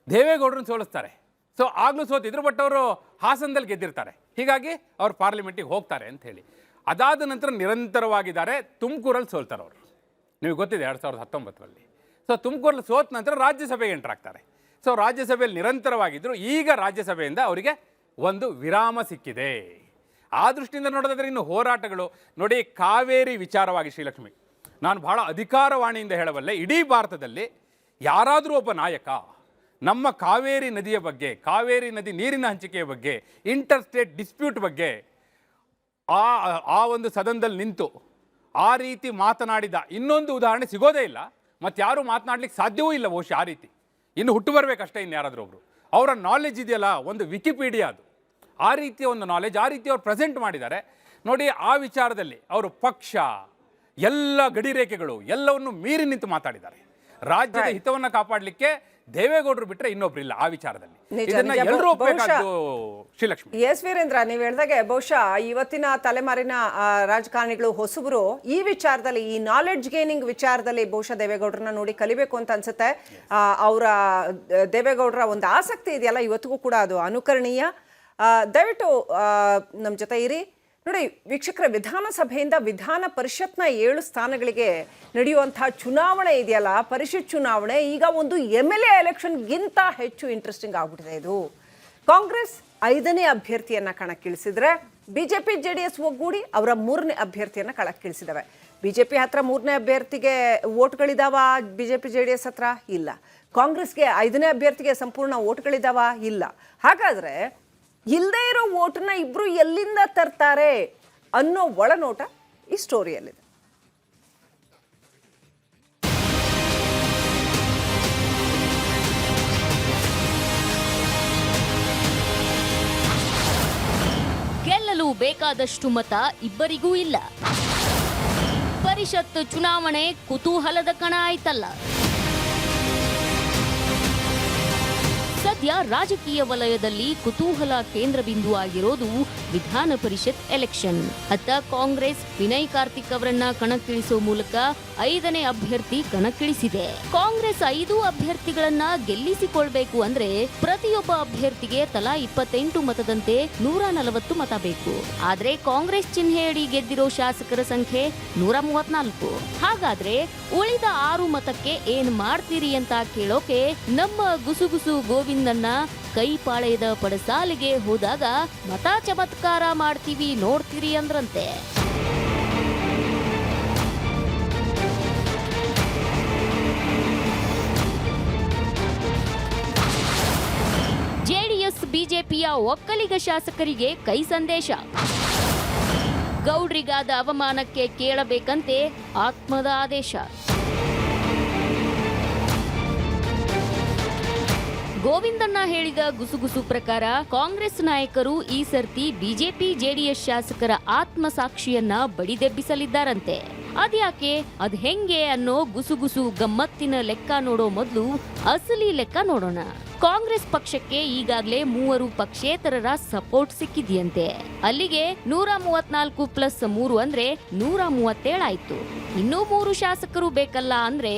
ದೇವೇಗೌಡರನ್ನ ಸೋಲಿಸ್ತಾರೆ. ಸೊ ಆಗಲೂ ಸೋತಿದ್ರು, ಬಟ್ ಅವರು ಹಾಸನದಲ್ಲಿ ಗೆದ್ದಿರ್ತಾರೆ. ಹೀಗಾಗಿ ಅವ್ರು ಪಾರ್ಲಿಮೆಂಟಿಗೆ ಹೋಗ್ತಾರೆ ಅಂತ ಹೇಳಿ. ಅದಾದ ನಂತರ ನಿರಂತರವಾಗಿದ್ದಾರೆ. ತುಮಕೂರಲ್ಲಿ ಸೋಲ್ತಾರೆ ಅವರು, ನಿಮಗೆ ಗೊತ್ತಿದೆ 2019ರಲ್ಲಿ. ಸೊ ತುಮಕೂರಲ್ಲಿ ಸೋತ ನಂತರ ರಾಜ್ಯಸಭೆಗೆ ಎಂಟರ್ ಆಗ್ತಾರೆ. ಸೊ ರಾಜ್ಯಸಭೆಯಲ್ಲಿ ನಿರಂತರವಾಗಿದ್ದರು. ಈಗ ರಾಜ್ಯಸಭೆಯಿಂದ ಅವರಿಗೆ ಒಂದು ವಿರಾಮ ಸಿಕ್ಕಿದೆ. ಆ ದೃಷ್ಟಿಯಿಂದ ನೋಡೋದಾದ್ರೆ ಇನ್ನು ಹೋರಾಟಗಳು ನೋಡಿ. ಕಾವೇರಿ ವಿಚಾರವಾಗಿ ಶ್ರೀಲಕ್ಷ್ಮಿ, ನಾನು ಬಹಳ ಅಧಿಕಾರವಾಣಿಯಿಂದ ಹೇಳಬಲ್ಲೆ, ಇಡೀ ಭಾರತದಲ್ಲಿ ಯಾರಾದರೂ ಒಬ್ಬ ನಾಯಕ ನಮ್ಮ ಕಾವೇರಿ ನದಿಯ ಬಗ್ಗೆ, ಕಾವೇರಿ ನದಿ ನೀರಿನ ಹಂಚಿಕೆಯ ಬಗ್ಗೆ, ಇಂಟರ್ ಸ್ಟೇಟ್ ಡಿಸ್ಪ್ಯೂಟ್ ಬಗ್ಗೆ ಆ ಒಂದು ಸದನದಲ್ಲಿ ನಿಂತು ಆ ರೀತಿ ಮಾತನಾಡಿದ ಇನ್ನೊಂದು ಉದಾಹರಣೆ ಸಿಗೋದೇ ಇಲ್ಲ. ಮತ್ತು ಯಾರೂ ಮಾತನಾಡ್ಲಿಕ್ಕೆ ಸಾಧ್ಯವೂ ಇಲ್ಲ ಬಹುಶಃ ಆ ರೀತಿ. ಇನ್ನು ಹುಟ್ಟು ಬರಬೇಕಷ್ಟೇ ಇನ್ನು ಯಾರಾದರೂ ಒಬ್ಬರು. ಅವರ ನಾಲೆಜ್ ಇದೆಯಲ್ಲ, ಒಂದು ವಿಕಿಪೀಡಿಯಾ ಅದು. ಆ ರೀತಿಯ ಒಂದು ನಾಲೆಜ್, ಆ ರೀತಿ ಅವ್ರು ಪ್ರೆಸೆಂಟ್ ಮಾಡಿದ್ದಾರೆ ನೋಡಿ. ಆ ವಿಚಾರದಲ್ಲಿ ಅವರು ಪಕ್ಷ, ಎಲ್ಲ ಗಡಿರೇಖೆಗಳು ಎಲ್ಲವನ್ನು ಮೀರಿ ನಿಂತು ಮಾತಾಡಿದ್ದಾರೆ. ರಾಜ್ಯದ ಹಿತವನ್ನು ಕಾಪಾಡಲಿಕ್ಕೆ ದೇವೇಗೌಡರು ಬಿಟ್ಟರೆ ಇನ್ನೊಬ್ರಿಲ್ಲ ಆ ವಿಚಾರದಲ್ಲಿ. ಇದನ್ನ ಎಲ್ಲರೂ ಒಪ್ಪಬೇಕಾದ್ದು ಶ್ರೀಲಕ್ಷ್ಮಿ. ಎಸ್ ವೀರೇಂದ್ರ, ನೀವು ಹೇಳಿದಾಗೆ ಬಹುಶಃ ಇವತ್ತಿನ ತಲೆಮಾರಿನ ರಾಜಕಾರಣಿಗಳು ಹೊಸಬರು ಈ ವಿಚಾರದಲ್ಲಿ, ಈ ನಾಲೆಡ್ಜ್ ಗೇನಿಂಗ್ ವಿಚಾರದಲ್ಲಿ ಬಹುಶಃ ದೇವೇಗೌಡರನ್ನ ನೋಡಿ ಕಲಿಬೇಕು ಅಂತ ಅನ್ಸುತ್ತೆ. ಅವರ ದೇವೇಗೌಡರ ಒಂದು ಆಸಕ್ತಿ ಇದೆಯಲ್ಲ, ಇವತ್ತಿಗೂ ಕೂಡ ಅದು ಅನುಕರಣೀಯ. ದಯವಿಟ್ಟು ನಮ್ಮ ಜೊತೆ ಇರಿ. ನೋಡಿ ವೀಕ್ಷಕರ, ವಿಧಾನಸಭೆಯಿಂದ ವಿಧಾನ ಪರಿಷತ್ನ 7 ಸ್ಥಾನಗಳಿಗೆ ನಡೆಯುವಂತಹ ಚುನಾವಣೆ ಇದೆಯಲ್ಲ, ಪರಿಷತ್ ಚುನಾವಣೆ, ಈಗ ಒಂದು MLA ಎಲೆಕ್ಷನ್ಗಿಂತ ಹೆಚ್ಚು ಇಂಟ್ರೆಸ್ಟಿಂಗ್ ಆಗ್ಬಿಟ್ಟಿದೆ ಇದು. ಕಾಂಗ್ರೆಸ್ 5ನೇ ಅಭ್ಯರ್ಥಿಯನ್ನ ಕಣಕ್ಕಿಳಿಸಿದ್ರೆ, BJP JDS ಒಗ್ಗೂಡಿ ಅವರ 3ನೇ ಅಭ್ಯರ್ಥಿಯನ್ನ ಕಣಕ್ಕಿಳಿಸಿದವೆ. BJP ಹತ್ರ 3ನೇ ಅಭ್ಯರ್ಥಿಗೆ ವೋಟ್ಗಳಿದಾವ, BJP JDS ಹತ್ರ ಇಲ್ಲ. ಕಾಂಗ್ರೆಸ್ಗೆ 5ನೇ ಅಭ್ಯರ್ಥಿಗೆ ಸಂಪೂರ್ಣ ವೋಟ್ಗಳಿದಾವ, ಇಲ್ಲ. ಹಾಗಾದ್ರೆ ಇಲ್ಲದೇ ಇರೋ ವೋಟನ್ನ ಇಬ್ರು ಎಲ್ಲಿಂದ ತರ್ತಾರೆ ಅನ್ನೋ ಒಳನೋಟ ಈ ಸ್ಟೋರಿಯಲ್ಲಿದೆ. ಗೆಲ್ಲಲು ಬೇಕಾದಷ್ಟು ಮತ ಇಬ್ಬರಿಗೂ ಇಲ್ಲ. ಪರಿಷತ್ ಚುನಾವಣೆ ಕುತೂಹಲದ ಕಣ ಆಯ್ತಲ್ಲ. ಸದ್ಯ ರಾಜಕೀಯ ವಲಯದಲ್ಲಿ ಕುತೂಹಲ ಕೇಂದ್ರ ಬಿಂದು ಆಗಿರೋದು ವಿಧಾನ ಪರಿಷತ್ ಎಲೆಕ್ಷನ್. ಅತ್ತ ಕಾಂಗ್ರೆಸ್ ವಿನಯ್ ಕಾರ್ತಿಕ್ ಅವರನ್ನ ಕಣಕ್ಕಿಳಿಸುವ ಮೂಲಕ 5ನೇ ಅಭ್ಯರ್ಥಿ ಕಣಕ್ಕಿಳಿಸಿದೆ. ಕಾಂಗ್ರೆಸ್ 5 ಅಭ್ಯರ್ಥಿಗಳನ್ನ ಗೆಲ್ಲಿಸಿಕೊಳ್ಬೇಕು ಅಂದ್ರೆ ಪ್ರತಿಯೊಬ್ಬ ಅಭ್ಯರ್ಥಿಗೆ ತಲಾ 28 ಮತದಂತೆ 140 ಮತ ಬೇಕು. ಆದ್ರೆ ಕಾಂಗ್ರೆಸ್ ಚಿಹ್ನೆಯಡಿ ಗೆದ್ದಿರೋ ಶಾಸಕರ ಸಂಖ್ಯೆ 134. ಹಾಗಾದ್ರೆ ಉಳಿದ 6 ಮತಕ್ಕೆ ಏನ್ ಮಾಡ್ತೀರಿ ಅಂತ ಕೇಳೋಕೆ ನಮ್ಮ ಗುಸುಗುಸು ಗೋವಿಂದನ್ನ ಕೈಪಾಳೆಯದ ಪಡಸಾಲಿಗೆ ಹೋದಾಗ ಮತ ಚಮತ್ಕಾರ ಮಾಡ್ತೀವಿ ನೋಡ್ತೀರಿ ಅಂದ್ರಂತೆ. JDS BJPಯ ಒಕ್ಕಲಿಗ ಶಾಸಕರಿಗೆ ಕೈ ಸಂದೇಶ. ಗೌಡ್ರಿಗಾದ ಅವಮಾನಕ್ಕೆ ಕೇಳಬೇಕಂತೆ ಆತ್ಮದ ಆದೇಶ. ಗೋವಿಂದಣ್ಣ ಹೇಳಿದ ಗುಸುಗುಸು ಪ್ರಕಾರ ಕಾಂಗ್ರೆಸ್ ನಾಯಕರು ಈ ಸರ್ತಿ BJP JDS ಶಾಸಕರ ಆತ್ಮಸಾಕ್ಷಿಯನ್ನ ಬಡಿದೆಬ್ಬಿಸಲಿದ್ದಾರಂತೆ. ಅದ್ಯಾಕೆ ಅದ್ ಹೆಂಗೆ ಅನ್ನೋ ಗುಸುಗುಸು ಗಮ್ಮತ್ತಿನ ಲೆಕ್ಕ ನೋಡೋ ಮೊದಲು ಅಸಲಿ ಲೆಕ್ಕ ನೋಡೋಣ. ಕಾಂಗ್ರೆಸ್ ಪಕ್ಷಕ್ಕೆ ಈಗಾಗಲೇ 3 ಪಕ್ಷೇತರರ ಸಪೋರ್ಟ್ ಸಿಕ್ಕಿದೆಯಂತೆ. ಅಲ್ಲಿಗೆ 134 ಪ್ಲಸ್ 3 ಅಂದ್ರೆ 137 ಆಯ್ತು. ಇನ್ನೂ 3 ಶಾಸಕರು ಬೇಕಲ್ಲ ಅಂದ್ರೆ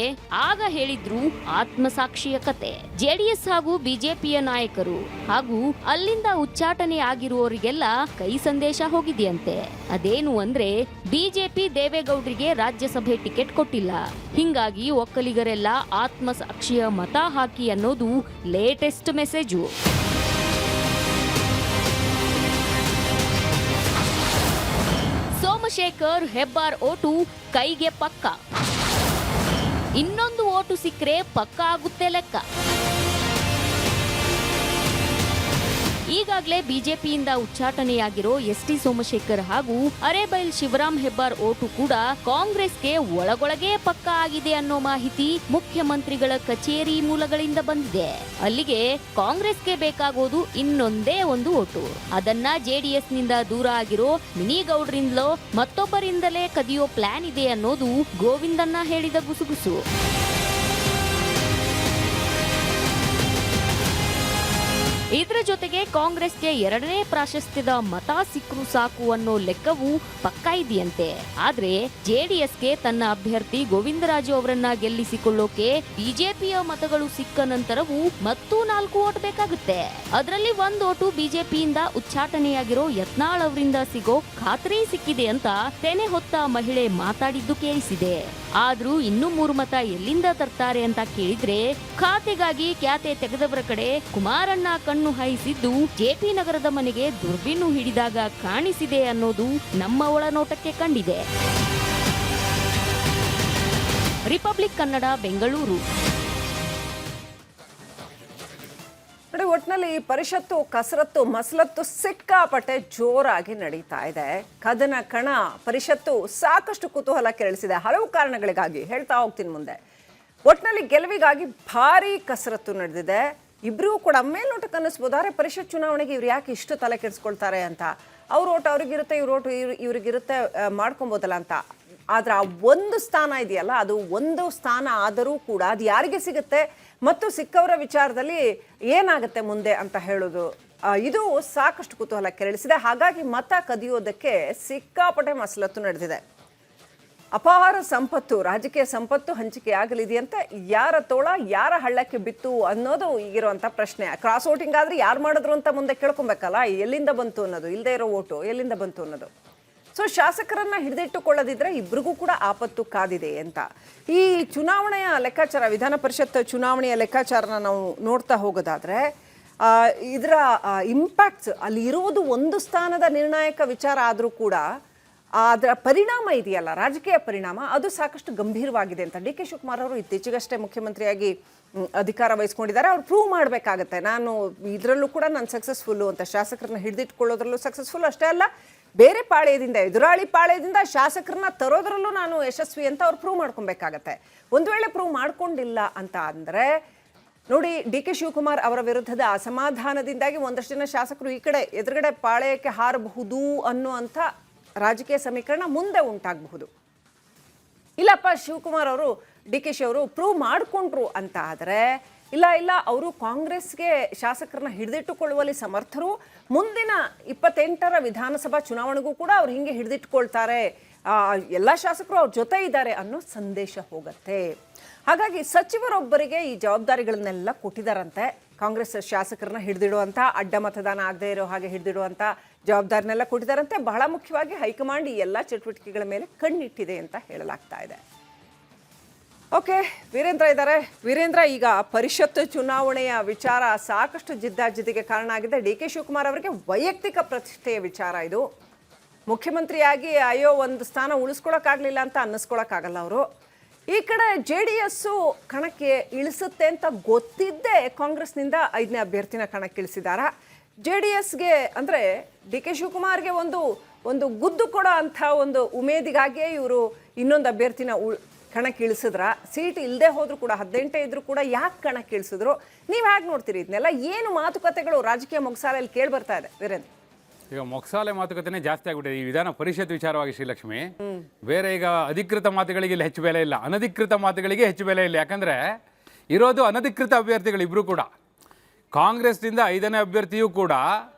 ಆಗ ಹೇಳಿದ್ರು ಆತ್ಮಸಾಕ್ಷಿಯ ಕತೆ. ಜೆಡಿಎಸ್ ಹಾಗೂ ಬಿಜೆಪಿಯ ನಾಯಕರು ಹಾಗೂ ಅಲ್ಲಿಂದ ಉಚ್ಚಾಟನೆ ಆಗಿರುವವರಿಗೆಲ್ಲ ಕೈ ಸಂದೇಶ ಹೋಗಿದೆಯಂತೆ. ಅದೇನು ಅಂದ್ರೆ ಬಿಜೆಪಿ ದೇವೇಗೌಡರಿಗೆ ರಾಜ್ಯಸಭೆ ಟಿಕೆಟ್ ಕೊಟ್ಟಿಲ್ಲ, ಹಿಂಗಾಗಿ ಒಕ್ಕಲಿಗರೆಲ್ಲ ಆತ್ಮಸಾಕ್ಷಿಯ ಮತ ಹಾಕಿ ಅನ್ನೋದು latest message. Somashekhar Hebbar vote ಕೈಗೆ ಪಕ್ಕ, ಇನ್ನೊಂದು ಓಟು ಸಿಕ್ಕರೆ ಪಕ್ಕ ಆಗುತ್ತೆ ಲೆಕ್ಕ. ಈಗಾಗಲೇ ಬಿಜೆಪಿಯಿಂದ ಉಚ್ಚಾಟನೆಯಾಗಿರೋ ಎಸ್ಟಿ ಸೋಮಶೇಖರ್ ಹಾಗೂ ಅರೇಬೈಲ್ ಶಿವರಾಮ್ ಹೆಬ್ಬಾರ್ ಓಟು ಕೂಡ ಕಾಂಗ್ರೆಸ್ಗೆ ಒಳಗೊಳಗೇ ಪಕ್ಕ ಆಗಿದೆ ಅನ್ನೋ ಮಾಹಿತಿ ಮುಖ್ಯಮಂತ್ರಿಗಳ ಕಚೇರಿ ಮೂಲಗಳಿಂದ ಬಂದಿದೆ. ಅಲ್ಲಿಗೆ ಕಾಂಗ್ರೆಸ್ಗೆ ಬೇಕಾಗೋದು ಇನ್ನೊಂದೇ ಒಂದು ಓಟು. ಅದನ್ನ ಜೆಡಿಎಸ್ನಿಂದ ದೂರ ಆಗಿರೋ ಮಿನಿಗೌಡ್ರಿಂದಲೋ ಮತ್ತೊಬ್ಬರಿಂದಲೇ ಕದಿಯೋ ಪ್ಲಾನ್ ಇದೆ ಅನ್ನೋದು ಗೋವಿಂದಣ್ಣ ಹೇಳಿದ ಗುಸುಗುಸು. ಇದರ ಜೊತೆಗೆ ಕಾಂಗ್ರೆಸ್ಗೆ 2ನೇ ಪ್ರಾಶಸ್ತ್ಯದ ಮತ ಸಿಕ್ಕರೂ ಸಾಕು ಅನ್ನೋ ಲೆಕ್ಕವೂ ಪಕ್ಕಾ ಇದೆಯಂತೆ. ಆದ್ರೆ ಜೆಡಿಎಸ್ಗೆ ತನ್ನ ಅಭ್ಯರ್ಥಿ ಗೋವಿಂದರಾಜು ಅವರನ್ನ ಗೆಲ್ಲಿಸಿಕೊಳ್ಳೋಕೆ ಬಿಜೆಪಿಯ ಮತಗಳು ಸಿಕ್ಕ ನಂತರವೂ ಮತ್ತೂ 4 ಓಟ್ ಬೇಕಾಗುತ್ತೆ. ಅದರಲ್ಲಿ 1 ಓಟು ಬಿಜೆಪಿಯಿಂದ ಉಚ್ಚಾಟನೆಯಾಗಿರೋ ಯತ್ನಾಳ್ ಅವರಿಂದ ಸಿಗೋ ಖಾತ್ರಿ ಸಿಕ್ಕಿದೆ ಅಂತ ತೆನೆ ಹೊತ್ತ ಮಹಿಳೆ ಮಾತಾಡಿದ್ದು ಕೇಳಿಸಿದೆ. ಆದ್ರೂ ಇನ್ನೂ 3 ಮತ ಎಲ್ಲಿಂದ ತರ್ತಾರೆ ಅಂತ ಕೇಳಿದ್ರೆ ಖಾತೆಗಾಗಿ ಖ್ಯಾತೆ ತೆಗೆದವರ ಕಡೆ ಕುಮಾರಣ್ಣ ಕಣ್ಣು ಹಾಯಿಸಿದ್ದು ಜೆಪಿ ನಗರದ ಮನೆಗೆ ದುರ್ಬಿನ್ನು ಹಿಡಿದಾಗ ಕಾಣಿಸಿದೆ ಅನ್ನೋದು ನಮ್ಮ ಒಳನೋಟಕ್ಕೆ ಕಂಡಿದೆ. ರಿಪಬ್ಲಿಕ್ ಕನ್ನಡ, ಬೆಂಗಳೂರು. ನೋಡಿ, ಒಟ್ಟಿನಲ್ಲಿ ಪರಿಷತ್ತು ಕಸರತ್ತು ಮಸಲತ್ತು ಸಿಕ್ಕಾಪಟ್ಟೆ ಜೋರಾಗಿ ನಡೀತಾ ಇದೆ. ಕದನ ಕಣ ಪರಿಷತ್ತು ಸಾಕಷ್ಟು ಕುತೂಹಲ ಕೆರಳಿಸಿದೆ, ಹಲವು ಕಾರಣಗಳಿಗಾಗಿ ಹೇಳ್ತಾ ಹೋಗ್ತೀನಿ ಮುಂದೆ. ಒಟ್ಟಿನಲ್ಲಿ ಗೆಲುವಿಗಾಗಿ ಭಾರಿ ಕಸರತ್ತು ನಡೆದಿದೆ. ಇಬ್ಬರೂ ಕೂಡ ಮೇಲ್ನೋಟಕ್ಕೆ ಅನ್ನಿಸ್ಬೋದಾರೆ ಪರಿಷತ್ ಚುನಾವಣೆಗೆ ಇವ್ರು ಯಾಕೆ ಇಷ್ಟು ತಲೆ ಕೆಡಿಸ್ಕೊಳ್ತಾರೆ ಅಂತ. ಅವ್ರ ಓಟು ಅವ್ರಿಗಿರುತ್ತೆ, ಇವ್ರ ಓಟು ಇವ್ರಿಗಿರುತ್ತೆ, ಮಾಡ್ಕೊಬೋದಲ್ಲ ಅಂತ. ಆದ್ರೆ ಆ ಒಂದು ಸ್ಥಾನ ಇದೆಯಲ್ಲ, ಅದು ಒಂದು ಸ್ಥಾನ ಆದರೂ ಕೂಡ ಅದು ಯಾರಿಗೆ ಸಿಗುತ್ತೆ ಮತ್ತು ಸಿಕ್ಕವರ ವಿಚಾರದಲ್ಲಿ ಏನಾಗುತ್ತೆ ಮುಂದೆ ಅಂತ ಹೇಳೋದು, ಇದು ಸಾಕಷ್ಟು ಕುತೂಹಲ ಕೆರಳಿಸಿದೆ. ಹಾಗಾಗಿ ಮತ ಕದಿಯೋದಕ್ಕೆ ಸಿಕ್ಕಾಪಟ್ಟೆ ಮಸಲತ್ತು ನಡೆದಿದೆ. ಅಪಾರ ಸಂಪತ್ತು, ರಾಜಕೀಯ ಸಂಪತ್ತು ಹಂಚಿಕೆ ಆಗಲಿದೆಯಂತೆ. ಯಾರ ತೋಳ ಯಾರ ಹಳ್ಳಕ್ಕೆ ಬಿತ್ತು ಅನ್ನೋದು ಈಗಿರುವಂಥ ಪ್ರಶ್ನೆ. ಕ್ರಾಸ್ ವೋಟಿಂಗ್ ಆದರೆ ಯಾರು ಮಾಡಿದ್ರು ಅಂತ ಮುಂದೆ ಕೇಳ್ಕೊಬೇಕಲ್ಲ, ಎಲ್ಲಿಂದ ಬಂತು ಅನ್ನೋದು, ಇಲ್ಲದೆ ಇರೋ ಓಟು ಎಲ್ಲಿಂದ ಬಂತು ಅನ್ನೋದು. ಸೊ ಶಾಸಕರನ್ನ ಹಿಡಿದಿಟ್ಟುಕೊಳ್ಳದಿದ್ರೆ ಇಬ್ರಿಗೂ ಕೂಡ ಆಪತ್ತು ಕಾದಿದೆ ಅಂತ. ಈ ಚುನಾವಣೆಯ ಲೆಕ್ಕಾಚಾರ, ವಿಧಾನ ಪರಿಷತ್ ಚುನಾವಣೆಯ ಲೆಕ್ಕಾಚಾರನ ನಾವು ನೋಡ್ತಾ ಹೋಗೋದಾದ್ರೆ ಇದರ ಇಂಪ್ಯಾಕ್ಟ್ಸ್ ಅಲ್ಲಿ ಇರೋದು ಒಂದು ಸ್ಥಾನದ ನಿರ್ಣಾಯಕ ವಿಚಾರ ಆದರೂ ಕೂಡ ಅದರ ಪರಿಣಾಮ ಇದೆಯಲ್ಲ, ರಾಜಕೀಯ ಪರಿಣಾಮ, ಅದು ಸಾಕಷ್ಟು ಗಂಭೀರವಾಗಿದೆ ಅಂತ ಡಿ ಕೆ ಶಿವಕುಮಾರ್ ಅವರು ಇತ್ತೀಚೆಗಷ್ಟೇ ಮುಖ್ಯಮಂತ್ರಿಯಾಗಿ ಅಧಿಕಾರ ವಹಿಸ್ಕೊಂಡಿದ್ದಾರೆ. ಅವ್ರು ಪ್ರೂವ್ ಮಾಡಬೇಕಾಗತ್ತೆ, ನಾನು ಇದರಲ್ಲೂ ಕೂಡ ನಾನು ಸಕ್ಸಸ್ಫುಲ್ಲು ಅಂತ. ಶಾಸಕರನ್ನ ಹಿಡಿದಿಟ್ಕೊಳ್ಳೋದ್ರಲ್ಲೂ ಸಕ್ಸಸ್ಫುಲ್ ಅಷ್ಟೇ ಅಲ್ಲ, ಬೇರೆ ಪಾಳ್ಯದಿಂದ, ಎದುರಾಳಿ ಪಾಳ್ಯದಿಂದ ಶಾಸಕರನ್ನ ತರೋದ್ರಲ್ಲೂ ನಾನು ಯಶಸ್ವಿ ಅಂತ ಅವ್ರು ಪ್ರೂವ್ ಮಾಡ್ಕೊಬೇಕಾಗತ್ತೆ. ಒಂದು ವೇಳೆ ಪ್ರೂವ್ ಮಾಡ್ಕೊಂಡಿಲ್ಲ ಅಂತ ಅಂದರೆ ನೋಡಿ, ಡಿ ಕೆ ಶಿವಕುಮಾರ್ ಅವರ ವಿರುದ್ಧದ ಅಸಮಾಧಾನದಿಂದಾಗಿ ಒಂದಷ್ಟು ಜನ ಶಾಸಕರು ಈ ಕಡೆ ಎದುರುಗಡೆ ಪಾಳ್ಯಕ್ಕೆ ಹಾರಬಹುದು ಅನ್ನುವಂಥ ರಾಜಕೀಯ ಸಮೀಕರಣ ಮುಂದೆ ಉಂಟಾಗಬಹುದು. ಇಲ್ಲಪ್ಪ ಶಿವಕುಮಾರ್ ಅವರು ಡಿ ಕೆ ಶಿ ಅವರು ಪ್ರೂವ್ ಮಾಡಿಕೊಂಡ್ರು ಅಂತ ಆದರೆ ಇಲ್ಲ ಅವರು ಕಾಂಗ್ರೆಸ್ಗೆ ಶಾಸಕರನ್ನ ಹಿಡಿದಿಟ್ಟುಕೊಳ್ಳುವಲ್ಲಿ ಸಮರ್ಥರು, ಮುಂದಿನ 28ರ ವಿಧಾನಸಭಾ ಚುನಾವಣೆಗೂ ಕೂಡ ಅವ್ರು ಹಿಂಗೆ ಹಿಡಿದಿಟ್ಕೊಳ್ತಾರೆ, ಎಲ್ಲ ಶಾಸಕರು ಅವ್ರ ಜೊತೆ ಇದ್ದಾರೆ ಅನ್ನೋ ಸಂದೇಶ ಹೋಗುತ್ತೆ. ಹಾಗಾಗಿ ಸಚಿವರೊಬ್ಬರಿಗೆ ಈ ಜವಾಬ್ದಾರಿಗಳನ್ನೆಲ್ಲ ಕೊಟ್ಟಿದ್ದಾರಂತೆ. ಕಾಂಗ್ರೆಸ್ ಶಾಸಕರನ್ನ ಹಿಡಿದಿಡುವಂಥ, ಅಡ್ಡ ಮತದಾನ ಆಗದೆ ಇರೋ ಹಾಗೆ ಹಿಡಿದಿಡುವಂಥ ಜವಾಬ್ದಾರಿನೆಲ್ಲ ಕೊಟ್ಟಿದ್ದಾರಂತೆ. ಬಹಳ ಮುಖ್ಯವಾಗಿ ಹೈಕಮಾಂಡ್ ಈ ಎಲ್ಲ ಚಟುವಟಿಕೆಗಳ ಮೇಲೆ ಕಣ್ಣಿಟ್ಟಿದೆ ಅಂತ ಹೇಳಲಾಗ್ತಾ ಇದೆ. ಓಕೆ, ವೀರೇಂದ್ರ ಇದ್ದಾರೆ. ವೀರೇಂದ್ರ, ಈಗ ಪರಿಷತ್ ಚುನಾವಣೆಯ ವಿಚಾರ ಸಾಕಷ್ಟು ಜಿದ್ದಾಜಿದ್ದಿಗೆ ಕಾರಣ ಆಗಿದೆ. ಡಿ ಕೆ ಶಿವಕುಮಾರ್ ಅವರಿಗೆ ವೈಯಕ್ತಿಕ ಪ್ರತಿಷ್ಠೆಯ ವಿಚಾರ ಇದು. ಮುಖ್ಯಮಂತ್ರಿಯಾಗಿ ಅಯ್ಯೋ ಒಂದು ಸ್ಥಾನ ಉಳಿಸ್ಕೊಳಕ್ಕಾಗಲಿಲ್ಲ ಅಂತ ಅನ್ನಿಸ್ಕೊಳಕ್ಕಾಗಲ್ಲ ಅವರು. ಈ ಕಡೆ JDS ಕಣಕ್ಕೆ ಇಳಿಸುತ್ತೆ ಅಂತ ಗೊತ್ತಿದ್ದೇ ಕಾಂಗ್ರೆಸ್ನಿಂದ 5ನೇ ಅಭ್ಯರ್ಥಿನ ಕಣಕ್ಕೆ ಇಳಿಸಿದಾರ. JDSಗೆ ಅಂದರೆ ಡಿ ಕೆ ಶಿವಕುಮಾರ್ಗೆ ಒಂದು ಗುದ್ದು ಕೊಡೋ ಅಂಥ ಒಂದು ಉಮೇದಿಗಾಗಿಯೇ ಇವರು ಇನ್ನೊಂದು ಅಭ್ಯರ್ಥಿನ ಕಣಕ್ಕೆ ಇಳಿಸಿದ್ರ. ಸೀಟ್ ಇಲ್ಲದೆ ಹೋದ್ರು ಕೂಡ, 18 ಇದ್ರು ಕೂಡ ಯಾಕೆ ಕಣಕ್ಕೆ ಇಳಿಸಿದ್ರು? ನೀವು ಹೇಗೆ ನೋಡ್ತೀರಿ ಇದನ್ನೆಲ್ಲ? ಏನು ಮಾತುಕತೆಗಳು ರಾಜಕೀಯ ಮೊಗಸಾಲೆಯಲ್ಲಿ ಕೇಳಿ ಬರ್ತಾ ಇದೆ ವೀರೇಂದ್ರ? ಈಗ ಮೊಗಸಾಲೆ ಮಾತುಕತೆನೇ ಜಾಸ್ತಿ ಆಗ್ಬಿಟ್ಟಿದೆ ಈ ವಿಧಾನ ಪರಿಷತ್ ವಿಚಾರವಾಗಿ ಶ್ರೀಲಕ್ಷ್ಮಿ. ಬೇರೆ ಈಗ ಅಧಿಕೃತ ಮಾತುಗಳಿಗೆ ಇಲ್ಲಿ ಹೆಚ್ಚು ಬೆಲೆ ಇಲ್ಲ, ಅನಧಿಕೃತ ಮಾತುಗಳಿಗೆ ಹೆಚ್ಚು ಬೆಲೆ ಇಲ್ಲ. ಯಾಕಂದರೆ ಇರೋದು ಅನಧಿಕೃತ ಅಭ್ಯರ್ಥಿಗಳು ಇಬ್ಬರು ಕೂಡ. ಕಾಂಗ್ರೆಸ್ನಿಂದ 5ನೇ ಅಭ್ಯರ್ಥಿಯೂ ಕೂಡ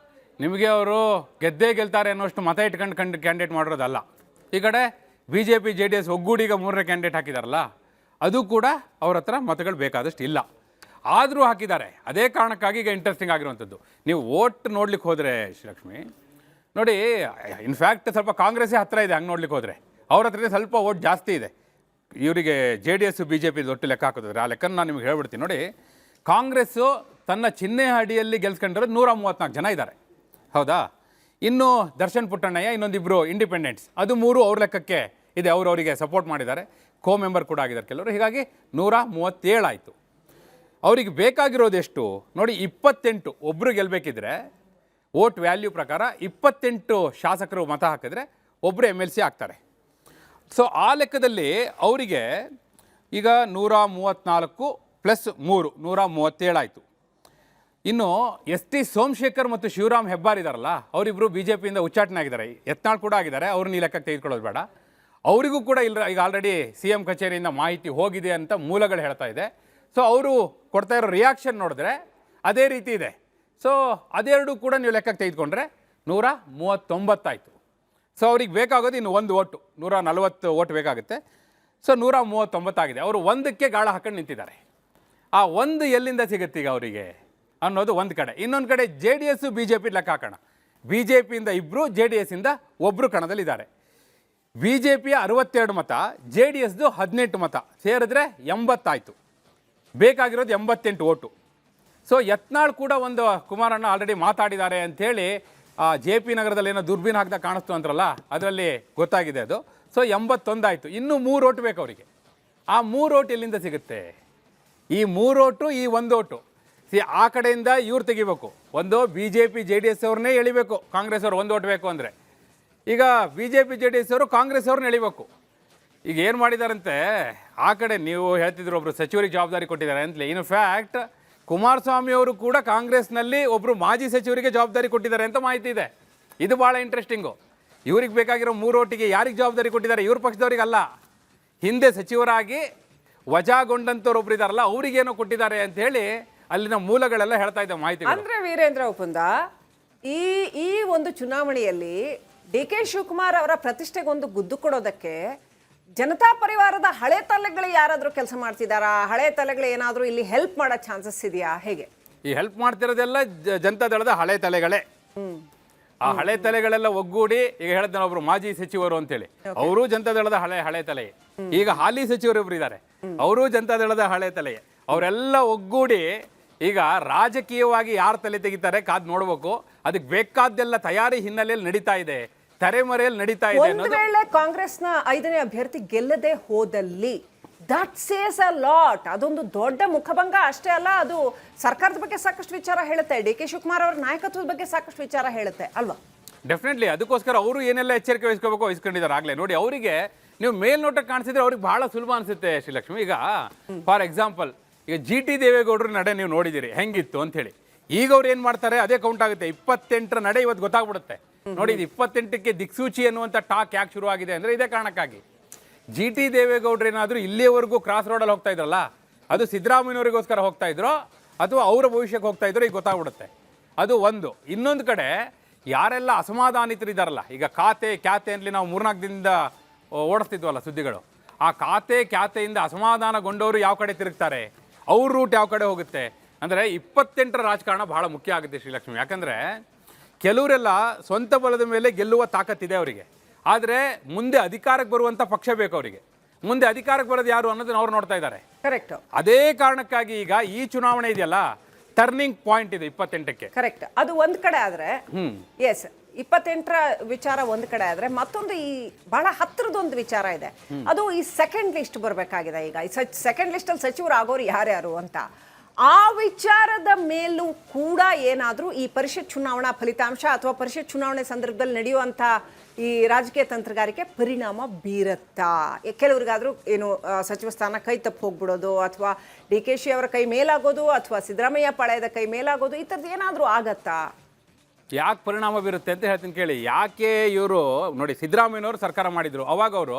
ನಿಮಗೆ ಅವರು ಗೆದ್ದೇ ಗೆಲ್ತಾರೆ ಅನ್ನೋಷ್ಟು ಮತ ಇಟ್ಕೊಂಡು ಕ್ಯಾಂಡಿಡೇಟ್ ಮಾಡಿರೋದಲ್ಲ. ಈ ಕಡೆ BJP JDS ಒಗ್ಗೂಡಿ ಈಗ 3ನೇ ಕ್ಯಾಂಡಿಡೇಟ್ ಹಾಕಿದಾರಲ್ಲ, ಅದು ಕೂಡ ಅವ್ರ ಹತ್ರ ಮತಗಳು ಬೇಕಾದಷ್ಟು ಇಲ್ಲ, ಆದರೂ ಹಾಕಿದ್ದಾರೆ. ಅದೇ ಕಾರಣಕ್ಕಾಗಿ ಈಗ ಇಂಟ್ರೆಸ್ಟಿಂಗ್ ಆಗಿರುವಂಥದ್ದು. ನೀವು ವೋಟ್ ನೋಡ್ಲಿಕ್ಕೆ ಹೋದರೆ ಶ್ರೀಲಕ್ಷ್ಮಿ ನೋಡಿ, ಇನ್ಫ್ಯಾಕ್ಟ್ ಸ್ವಲ್ಪ ಕಾಂಗ್ರೆಸ್ಸೇ ಹತ್ತಿರ ಇದೆ. ಹಂಗೆ ನೋಡ್ಲಿಕ್ಕೆ ಹೋದರೆ ಅವ್ರ ಹತ್ರನೇ ಸ್ವಲ್ಪ ವೋಟ್ ಜಾಸ್ತಿ ಇದೆ. ಇವರಿಗೆ JDS BJP ಒಟ್ಟು ಲೆಕ್ಕ ಹಾಕೋದ್ರೆ ಆ ಲೆಕ್ಕನ ನಾನು ನಿಮ್ಗೆ ಹೇಳ್ಬಿಡ್ತೀನಿ ನೋಡಿ. ಕಾಂಗ್ರೆಸ್ಸು ತನ್ನ ಚಿಹ್ನೆ ಅಡಿಯಲ್ಲಿ ಗೆಲ್ಸ್ಕೊಂಡಿರೋದು 134 ಜನ ಇದ್ದಾರೆ, ಹೌದಾ? ಇನ್ನು ದರ್ಶನ್ ಪುಟ್ಟಣ್ಣಯ್ಯ, ಇನ್ನೊಂದಿಬ್ಬರು ಇಂಡಿಪೆಂಡೆಂಟ್ಸ್, ಅದು 3 ಅವ್ರ ಲೆಕ್ಕಕ್ಕೆ ಇದೆ. ಅವರಿಗೆ ಸಪೋರ್ಟ್ ಮಾಡಿದ್ದಾರೆ, ಕೋ ಮೆಂಬರ್ ಕೂಡ ಆಗಿದ್ದಾರೆ ಕೆಲವರು. ಹೀಗಾಗಿ 137 ಆಯಿತು. ಅವ್ರಿಗೆ ಬೇಕಾಗಿರೋದು ಎಷ್ಟು ನೋಡಿ, 28. ಒಬ್ಬರು ಗೆಲ್ಲಬೇಕಿದ್ರೆ ವೋಟ್ ವ್ಯಾಲ್ಯೂ ಪ್ರಕಾರ 28 ಶಾಸಕರು ಮತ ಹಾಕಿದ್ರೆ ಒಬ್ಬರು MLC ಆಗ್ತಾರೆ. ಸೊ ಆ ಲೆಕ್ಕದಲ್ಲಿ ಅವರಿಗೆ ಈಗ 134 + 3 137 ಆಯಿತು. ಇನ್ನು ST ಸೋಮಶೇಖರ್ ಮತ್ತು ಶಿವರಾಮ್ ಹೆಬ್ಬಾರ್ ಇದ್ದಾರಲ್ಲ, ಅವರಿಬ್ಬರು BJPಯಿಂದ ಉಚ್ಚಾಟನೆ ಆಗಿದ್ದಾರೆ. ಯತ್ನಾಳ್ ಕೂಡ ಆಗಿದ್ದಾರೆ, ಅವ್ರನ್ನ ಈ ಲೆಕ್ಕಕ್ಕೆ ತೆಗೆದುಕೊಳ್ಳೋದು ಬೇಡ. ಅವರಿಗೂ ಕೂಡ ಈಗ ಆಲ್ರೆಡಿ CM ಕಚೇರಿಯಿಂದ ಮಾಹಿತಿ ಹೋಗಿದೆ ಅಂತ ಮೂಲಗಳು ಹೇಳ್ತಾ ಇದೆ. ಸೊ ಅವರು ಕೊಡ್ತಾ ಇರೋ ರಿಯಾಕ್ಷನ್ ನೋಡಿದ್ರೆ ಅದೇ ರೀತಿ ಇದೆ. ಸೊ ಅದೆರಡು ಕೂಡ ನೀವು ಲೆಕ್ಕಕ್ಕೆ ತೆಗೆದುಕೊಂಡ್ರೆ 139 ಆಯಿತು. ಸೊ ಅವ್ರಿಗೆ ಬೇಕಾಗೋದು ಇನ್ನು 1 ಓಟು, 140 ಓಟ್ ಬೇಕಾಗುತ್ತೆ. ಸೊ 139 ಆಗಿದೆ. ಅವರು 1ಕ್ಕೆ ಗಾಳ ಹಾಕೊಂಡು ನಿಂತಿದ್ದಾರೆ. ಆ 1 ಎಲ್ಲಿಂದ ಸಿಗುತ್ತೆ ಈಗ ಅವರಿಗೆ ಅನ್ನೋದು ಒಂದು ಕಡೆ. ಇನ್ನೊಂದು ಕಡೆ JDS BJP ಲೆಕ್ಕ ಹಾಕೋಣ. BJPಯಿಂದ 2, JDSಯಿಂದ 1 ಕಣದಲ್ಲಿದ್ದಾರೆ. BJPಯ 62 ಮತ, JDSದು 18 ಮತ ಸೇರಿದ್ರೆ 80 ಆಯಿತು. ಬೇಕಾಗಿರೋದು 88 ಓಟು. ಸೊ ಯತ್ನಾಳ್ ಕೂಡ ಒಂದು ಕುಮಾರಣ್ಣ ಆಲ್ರೆಡಿ ಮಾತಾಡಿದ್ದಾರೆ ಅಂಥೇಳಿ JP ನಗರದಲ್ಲಿ ಏನೋ ದುರ್ಬೀನ್ ಹಾಕಿದಾಗ ಕಾಣಿಸ್ತು ಅಂತಾರಲ್ಲ, ಅದರಲ್ಲಿ ಗೊತ್ತಾಗಿದೆ ಅದು. ಸೊ 81 ಆಯಿತು. ಇನ್ನೂ 3 ಓಟು ಬೇಕು ಅವರಿಗೆ. ಆ 3 ಓಟು ಎಲ್ಲಿಂದ ಸಿಗುತ್ತೆ? ಈ 3 ಓಟು, ಈ 1 ಓಟು ಆ ಕಡೆಯಿಂದ ಇವ್ರು ತೆಗಿಬೇಕು. ಒಂದು BJP JDS ಅವ್ರನ್ನೇ ಎಳಿಬೇಕು, ಕಾಂಗ್ರೆಸ್ ಅವ್ರು 1 ಓಟ್ ಬೇಕು ಅಂದರೆ. ಈಗ BJP JDS ಅವರು ಕಾಂಗ್ರೆಸ್ ಅವ್ರನ್ನ ಎಳಿಬೇಕು. ಈಗ ಏನು ಮಾಡಿದಾರಂತೆ, ಆ ಕಡೆ ನೀವು ಹೇಳ್ತಿದ್ರು ಒಬ್ಬರು ಸಚಿವರಿಗೆ ಜವಾಬ್ದಾರಿ ಕೊಟ್ಟಿದ್ದಾರೆ ಅಂತಲೇ. ಇನ್ಫ್ಯಾಕ್ಟ್ ಕುಮಾರಸ್ವಾಮಿ ಅವರು ಕೂಡ ಕಾಂಗ್ರೆಸ್ನಲ್ಲಿ ಒಬ್ಬರು ಮಾಜಿ ಸಚಿವರಿಗೆ ಜವಾಬ್ದಾರಿ ಕೊಟ್ಟಿದ್ದಾರೆ ಅಂತ ಮಾಹಿತಿ ಇದೆ. ಇದು ಭಾಳ ಇಂಟ್ರೆಸ್ಟಿಂಗು. ಇವ್ರಿಗೆ ಬೇಕಾಗಿರೋ 3 ಓಟಿಗೆ ಯಾರಿಗೆ ಜವಾಬ್ದಾರಿ ಕೊಟ್ಟಿದ್ದಾರೆ? ಇವ್ರ ಪಕ್ಷದವ್ರಿಗಲ್ಲ, ಹಿಂದೆ ಸಚಿವರಾಗಿ ವಜಾಗೊಂಡಂಥವ್ರು ಒಬ್ರು ಇದ್ದಾರಲ್ಲ, ಅವ್ರಿಗೇನೋ ಕೊಟ್ಟಿದ್ದಾರೆ ಅಂತ ಹೇಳಿ ಅಲ್ಲಿನ ಮೂಲಗಳೆಲ್ಲ ಹೇಳ್ತಾ ಇದ್ದ ಮಾಹಿತಿ. ಅಂದ್ರೆ ವೀರೇಂದ್ರ ಒಪ್ಪಂದ ಈ ಒಂದು ಚುನಾವಣೆಯಲ್ಲಿ DK ಶಿವಕುಮಾರ್ ಅವರ ಪ್ರತಿಷ್ಠೆಗೊಂದು ಗುದ್ದು ಕೊಡೋದಕ್ಕೆ ಜನತಾ ಪರಿವಾರದ ಹಳೆ ತಲೆಗಳು ಯಾರಾದರೂ ಕೆಲಸ ಮಾಡ್ತಿದ್ದಾರಾ? ಹಳೆ ತಲೆಗಳು ಏನಾದರೂ ಇಲ್ಲಿ ಹೆಲ್ಪ್ ಮಾಡೋ ಚಾನ್ಸಸ್ ಇದೆಯಾ? ಹೇಗೆ ಈ ಹೆಲ್ಪ್ ಮಾಡ್ತಿರೋದೆಲ್ಲ ಜನತಾದಳದ ಹಳೆ ತಲೆಗಳೇ. ಆ ಹಳೆ ತಲೆಗಳೆಲ್ಲ ಒಗ್ಗೂಡಿ, ಈಗ ಹೇಳಿದ ಒಬ್ರು ಮಾಜಿ ಸಚಿವರು ಅಂತೇಳಿ, ಅವರು ಜನತಾದಳದ ಹಳೆ ತಲೆ. ಈಗ ಹಾಲಿ ಸಚಿವರು ಒಬ್ರು ಇದ್ದಾರೆ, ಅವರು ಜನತಾದಳದ ಹಳೆ ತಲೆ. ಅವರೆಲ್ಲ ಒಗ್ಗೂಡಿ ಈಗ ರಾಜಕೀಯವಾಗಿ ಯಾರು ತಲೆ ತೆಗಿತಾರೆ ಕಾದ್ ನೋಡ್ಬೇಕು. ಅದಕ್ಕೆ ಬೇಕಾದ್ದೆಲ್ಲ ತಯಾರಿ ಹಿನ್ನೆಲೆಯಲ್ಲಿ ನಡೀತಾ ಇದೆ, ತೆರೆಮರೆಯಲ್ಲಿ ನಡೀತಾ ಇದೆ. ಒಂದು ವೇಳೆ ಕಾಂಗ್ರೆಸ್ನ 5ನೇ ಅಭ್ಯರ್ಥಿ ಗೆಲ್ಲದೆ ಹೋದಲ್ಲಿ ದಟ್ ಸೇಸ್ ಅ ಲಾಟ್. ಅದೊಂದು ದೊಡ್ಡ ಮುಖಭಂಗ ಅಷ್ಟೇ ಅಲ್ಲ, ಅದು ಸರ್ಕಾರದ ಬಗ್ಗೆ ಸಾಕಷ್ಟು ವಿಚಾರ ಹೇಳುತ್ತೆ, DK ಶಿವಕುಮಾರ್ ಅವರ ನಾಯಕತ್ವದ ಬಗ್ಗೆ ಸಾಕಷ್ಟು ವಿಚಾರ ಹೇಳುತ್ತೆ ಅಲ್ವಾ? ಡೆಫಿನೆಟ್ಲಿ. ಅದಕ್ಕೋಸ್ಕರ ಅವರು ಏನೆಲ್ಲ ಎಚ್ಚರಿಕೆ ವಹಿಸ್ಕೊಂಡಿದ್ದಾರೆ ಆಗಲೇ. ನೋಡಿ, ಅವರಿಗೆ ನೀವು ಮೇಲ್ನೋಟಕ್ಕೆ ಕಾಣಿಸಿದ್ರೆ ಅವ್ರಿಗೆ ಬಹಳ ಸುಲಭ ಅನಿಸುತ್ತೆ ಶ್ರೀಲಕ್ಷ್ಮಿ. ಈಗ ಫಾರ್ ಎಕ್ಸಾಂಪಲ್, ಈಗ GT ದೇವೇಗೌಡರ ನಡೆ ನೀವು ನೋಡಿದ್ದೀರಿ ಹೆಂಗಿತ್ತು ಅಂಥೇಳಿ. ಈಗ ಅವ್ರು ಏನು ಮಾಡ್ತಾರೆ, ಅದೇ ಕೌಂಟ್ ಆಗುತ್ತೆ. 28ರ ನಡೆ ಇವತ್ತು ಗೊತ್ತಾಗ್ಬಿಡುತ್ತೆ. ನೋಡಿ, ಇದು 28ಕ್ಕೆ ದಿಕ್ಸೂಚಿ ಅನ್ನುವಂಥ ಟಾಕ್ ಯಾಕೆ ಶುರುವಾಗಿದೆ ಅಂದರೆ ಇದೇ ಕಾರಣಕ್ಕಾಗಿ. GT ದೇವೇಗೌಡರು ಏನಾದರೂ ಇಲ್ಲಿಯವರೆಗೂ ಕ್ರಾಸ್ ರೋಡಲ್ಲಿ ಹೋಗ್ತಾ ಇದ್ರಲ್ಲ, ಅದು ಸಿದ್ದರಾಮಯ್ಯನವರಿಗೋಸ್ಕರ ಹೋಗ್ತಾ ಇದ್ರೋ ಅಥವಾ ಅವರ ಭವಿಷ್ಯಕ್ಕೆ ಹೋಗ್ತಾ ಇದ್ರೋ ಈಗ ಗೊತ್ತಾಗ್ಬಿಡುತ್ತೆ. ಅದು ಒಂದು. ಇನ್ನೊಂದು ಕಡೆ ಯಾರೆಲ್ಲ ಅಸಮಾಧಾನಿತರಿದ್ದಾರಲ್ಲ, ಈಗ ಖ್ಯಾತೆ ಅಂತಲಿ ನಾವು 3-4 ದಿನದಿಂದ ಓಡಿಸ್ತಿದ್ವಲ್ಲ ಸುದ್ದಿಗಳು, ಆ ಖ್ಯಾತೆಯಿಂದ ಅಸಮಾಧಾನಗೊಂಡವರು ಯಾವ ಕಡೆ ತಿರುಗ್ತಾರೆ, ಅವ್ರ ರೂಟ್ ಯಾವ ಕಡೆ ಹೋಗುತ್ತೆ ಅಂದರೆ 28ರ ರಾಜಕಾರಣ ಬಹಳ ಮುಖ್ಯ ಆಗುತ್ತೆ ಶ್ರೀಲಕ್ಷ್ಮಿ. ಯಾಕಂದರೆ ಕೆಲವರೆಲ್ಲ ಸ್ವಂತ ಬಲದ ಮೇಲೆ ಗೆಲ್ಲುವ ತಾಕತ್ತಿದೆ ಅವರಿಗೆ, ಆದರೆ ಮುಂದೆ ಅಧಿಕಾರಕ್ಕೆ ಬರುವಂಥ ಪಕ್ಷ ಬೇಕು ಅವರಿಗೆ. ಮುಂದೆ ಅಧಿಕಾರಕ್ಕೆ ಬರೋದು ಯಾರು ಅನ್ನೋದನ್ನ ಅವ್ರು ನೋಡ್ತಾ ಇದ್ದಾರೆ. ಕರೆಕ್ಟ್. ಅದೇ ಕಾರಣಕ್ಕಾಗಿ ಈಗ ಈ ಚುನಾವಣೆ ಇದೆಯಲ್ಲ, ಟರ್ನಿಂಗ್ ಪಾಯಿಂಟ್ ಇದೆ 28ಕ್ಕೆ. ಕರೆಕ್ಟ್. ಅದು ಒಂದ್ ಕಡೆ ಆದ್ರೆ ಎಸ್, 28ರ ವಿಚಾರ ಒಂದ್ ಕಡೆ ಆದ್ರೆ, ಮತ್ತೊಂದು ಈ ಬಹಳ ಹತ್ತಿರದೊಂದು ವಿಚಾರ ಇದೆ. ಅದು ಈ ಸೆಕೆಂಡ್ ಲಿಸ್ಟ್ ಬರಬೇಕಾಗಿದೆ. ಈಗ ಈ ಸೆಕೆಂಡ್ ಲಿಸ್ಟ್ ಅಲ್ಲಿ ಸಚಿವರು ಆಗೋರು ಯಾರ್ಯಾರು ಅಂತ, ಆ ವಿಚಾರದ ಮೇಲೂ ಕೂಡ ಏನಾದರೂ ಈ ಪರಿಷತ್ ಚುನಾವಣಾ ಫಲಿತಾಂಶ ಅಥವಾ ಪರಿಷತ್ ಚುನಾವಣೆ ಸಂದರ್ಭದಲ್ಲಿ ನಡೆಯುವಂಥ ಈ ರಾಜಕೀಯ ತಂತ್ರಗಾರಿಕೆ ಪರಿಣಾಮ ಬೀರುತ್ತಾ? ಕೆಲವ್ರಿಗಾದ್ರೂ ಏನು ಸಚಿವ ಸ್ಥಾನ ಕೈ ತಪ್ಪು ಹೋಗ್ಬಿಡೋದು, ಅಥವಾ DK ಅವರ ಕೈ ಮೇಲಾಗೋದು, ಅಥವಾ ಸಿದ್ದರಾಮಯ್ಯ ಪಾಳ್ಯದ ಕೈ ಮೇಲಾಗೋದು, ಈ ಥರದ್ದು ಏನಾದರೂ ಆಗತ್ತಾ? ಯಾಕೆ ಪರಿಣಾಮ ಬೀರುತ್ತೆ ಅಂತ ಹೇಳ್ತೀನಿ ಕೇಳಿ. ಯಾಕೆ ಇವರು ನೋಡಿ, ಸಿದ್ದರಾಮಯ್ಯನವರು ಸರ್ಕಾರ ಮಾಡಿದರು, ಅವಾಗ ಅವರು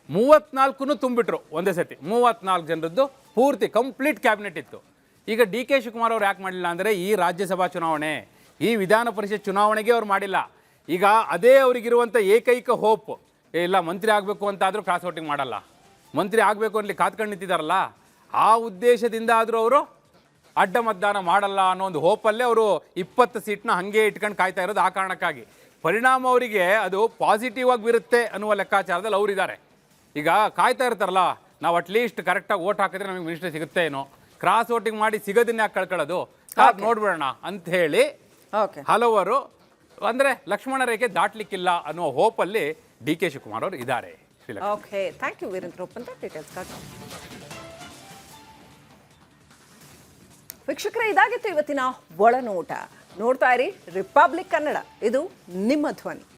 34 ತುಂಬಿಟ್ರು ಒಂದೇ ಸತಿ. 34 ಜನರದ್ದು ಪೂರ್ತಿ ಕಂಪ್ಲೀಟ್ ಕ್ಯಾಬಿನೆಟ್ ಇತ್ತು. ಈಗ ಡಿ ಕೆ ಶಿವಕುಮಾರ್ ಅವ್ರು ಯಾಕೆ ಮಾಡಲಿಲ್ಲ ಅಂದರೆ, ಈ ರಾಜ್ಯಸಭಾ ಚುನಾವಣೆ, ಈ ವಿಧಾನ ಪರಿಷತ್ ಚುನಾವಣೆಗೆ ಅವ್ರು ಮಾಡಿಲ್ಲ. ಈಗ ಅದೇ ಅವರಿಗಿರುವಂಥ ಏಕೈಕ ಹೋಪ್, ಇಲ್ಲ ಮಂತ್ರಿ ಆಗಬೇಕು ಅಂತಾದರೂ ಕ್ರಾಸ್ ವೋಟಿಂಗ್ ಮಾಡಲ್ಲ, ಮಂತ್ರಿ ಆಗಬೇಕು ಅಲ್ಲಿ ಕಾತ್ಕೊಂಡು ನಿಂತಿದ್ದಾರಲ್ಲ, ಆ ಉದ್ದೇಶದಿಂದ ಆದರೂ ಅವರು ಅಡ್ಡ ಮತದಾನ ಮಾಡಲ್ಲ ಅನ್ನೋ ಒಂದು ಹೋಪಲ್ಲೇ ಅವರು 20 ಸೀಟ್ನ ಹಾಗೆ ಇಟ್ಕೊಂಡು ಕಾಯ್ತಾ ಇರೋದು. ಆ ಕಾರಣಕ್ಕಾಗಿ ಪರಿಣಾಮ ಅವರಿಗೆ ಅದು ಪಾಸಿಟಿವ್ ಆಗಿ ಬೀರುತ್ತೆ ಅನ್ನುವ ಲೆಕ್ಕಾಚಾರದಲ್ಲಿ ಅವರಿದ್ದಾರೆ. ಈಗ ಕಾಯ್ತಾ ಇರ್ತಾರಲ್ಲ, ನಾವು ಅಟ್ಲೀಸ್ಟ್ ಕರೆಕ್ಟಾಗಿ ವೋಟ್ ಹಾಕಿದ್ರೆ ನಮಗೆ ಮಿನಿಸ್ಟರ್ ಸಿಗುತ್ತೆ ಏನೋ, ಕ್ರಾಸ್ ವೋಟಿಂಗ್ ಮಾಡಿ ಸಿಗೋದನ್ನ ಯಾಕೆ ಕಳ್ಕೊಳ್ಳೋದು, ನೋಡ್ಬಿಡೋಣ ಅಂತ ಹೇಳಿ ಹಲವರು ಅಂದರೆ ಲಕ್ಷ್ಮಣ ರೇಖೆ ದಾಟ್ಲಿಕ್ಕಿಲ್ಲ ಅನ್ನೋ ಹೋಪಲ್ಲಿ ಡಿ ಕೆ ಶಿವಕುಮಾರ್ ಅವರು ಇದ್ದಾರೆ. ಓಕೆ, ಥ್ಯಾಂಕ್ ಯು ವೀರೇಂದ್ರ ಒಪ್ಪಂತ ಡೀಟೇಲ್ಸ್ಗಾಗಿ. ವೀಕ್ಷಕರೇ, ಇದಾಗಿತ್ತು ಇವತ್ತಿನ ಒಳನೋಟ. ನೋಡ್ತಾ ಇರಿ ರಿಪಬ್ಲಿಕ್ ಕನ್ನಡ, ಇದು ನಿಮ್ಮ ಧ್ವನಿ.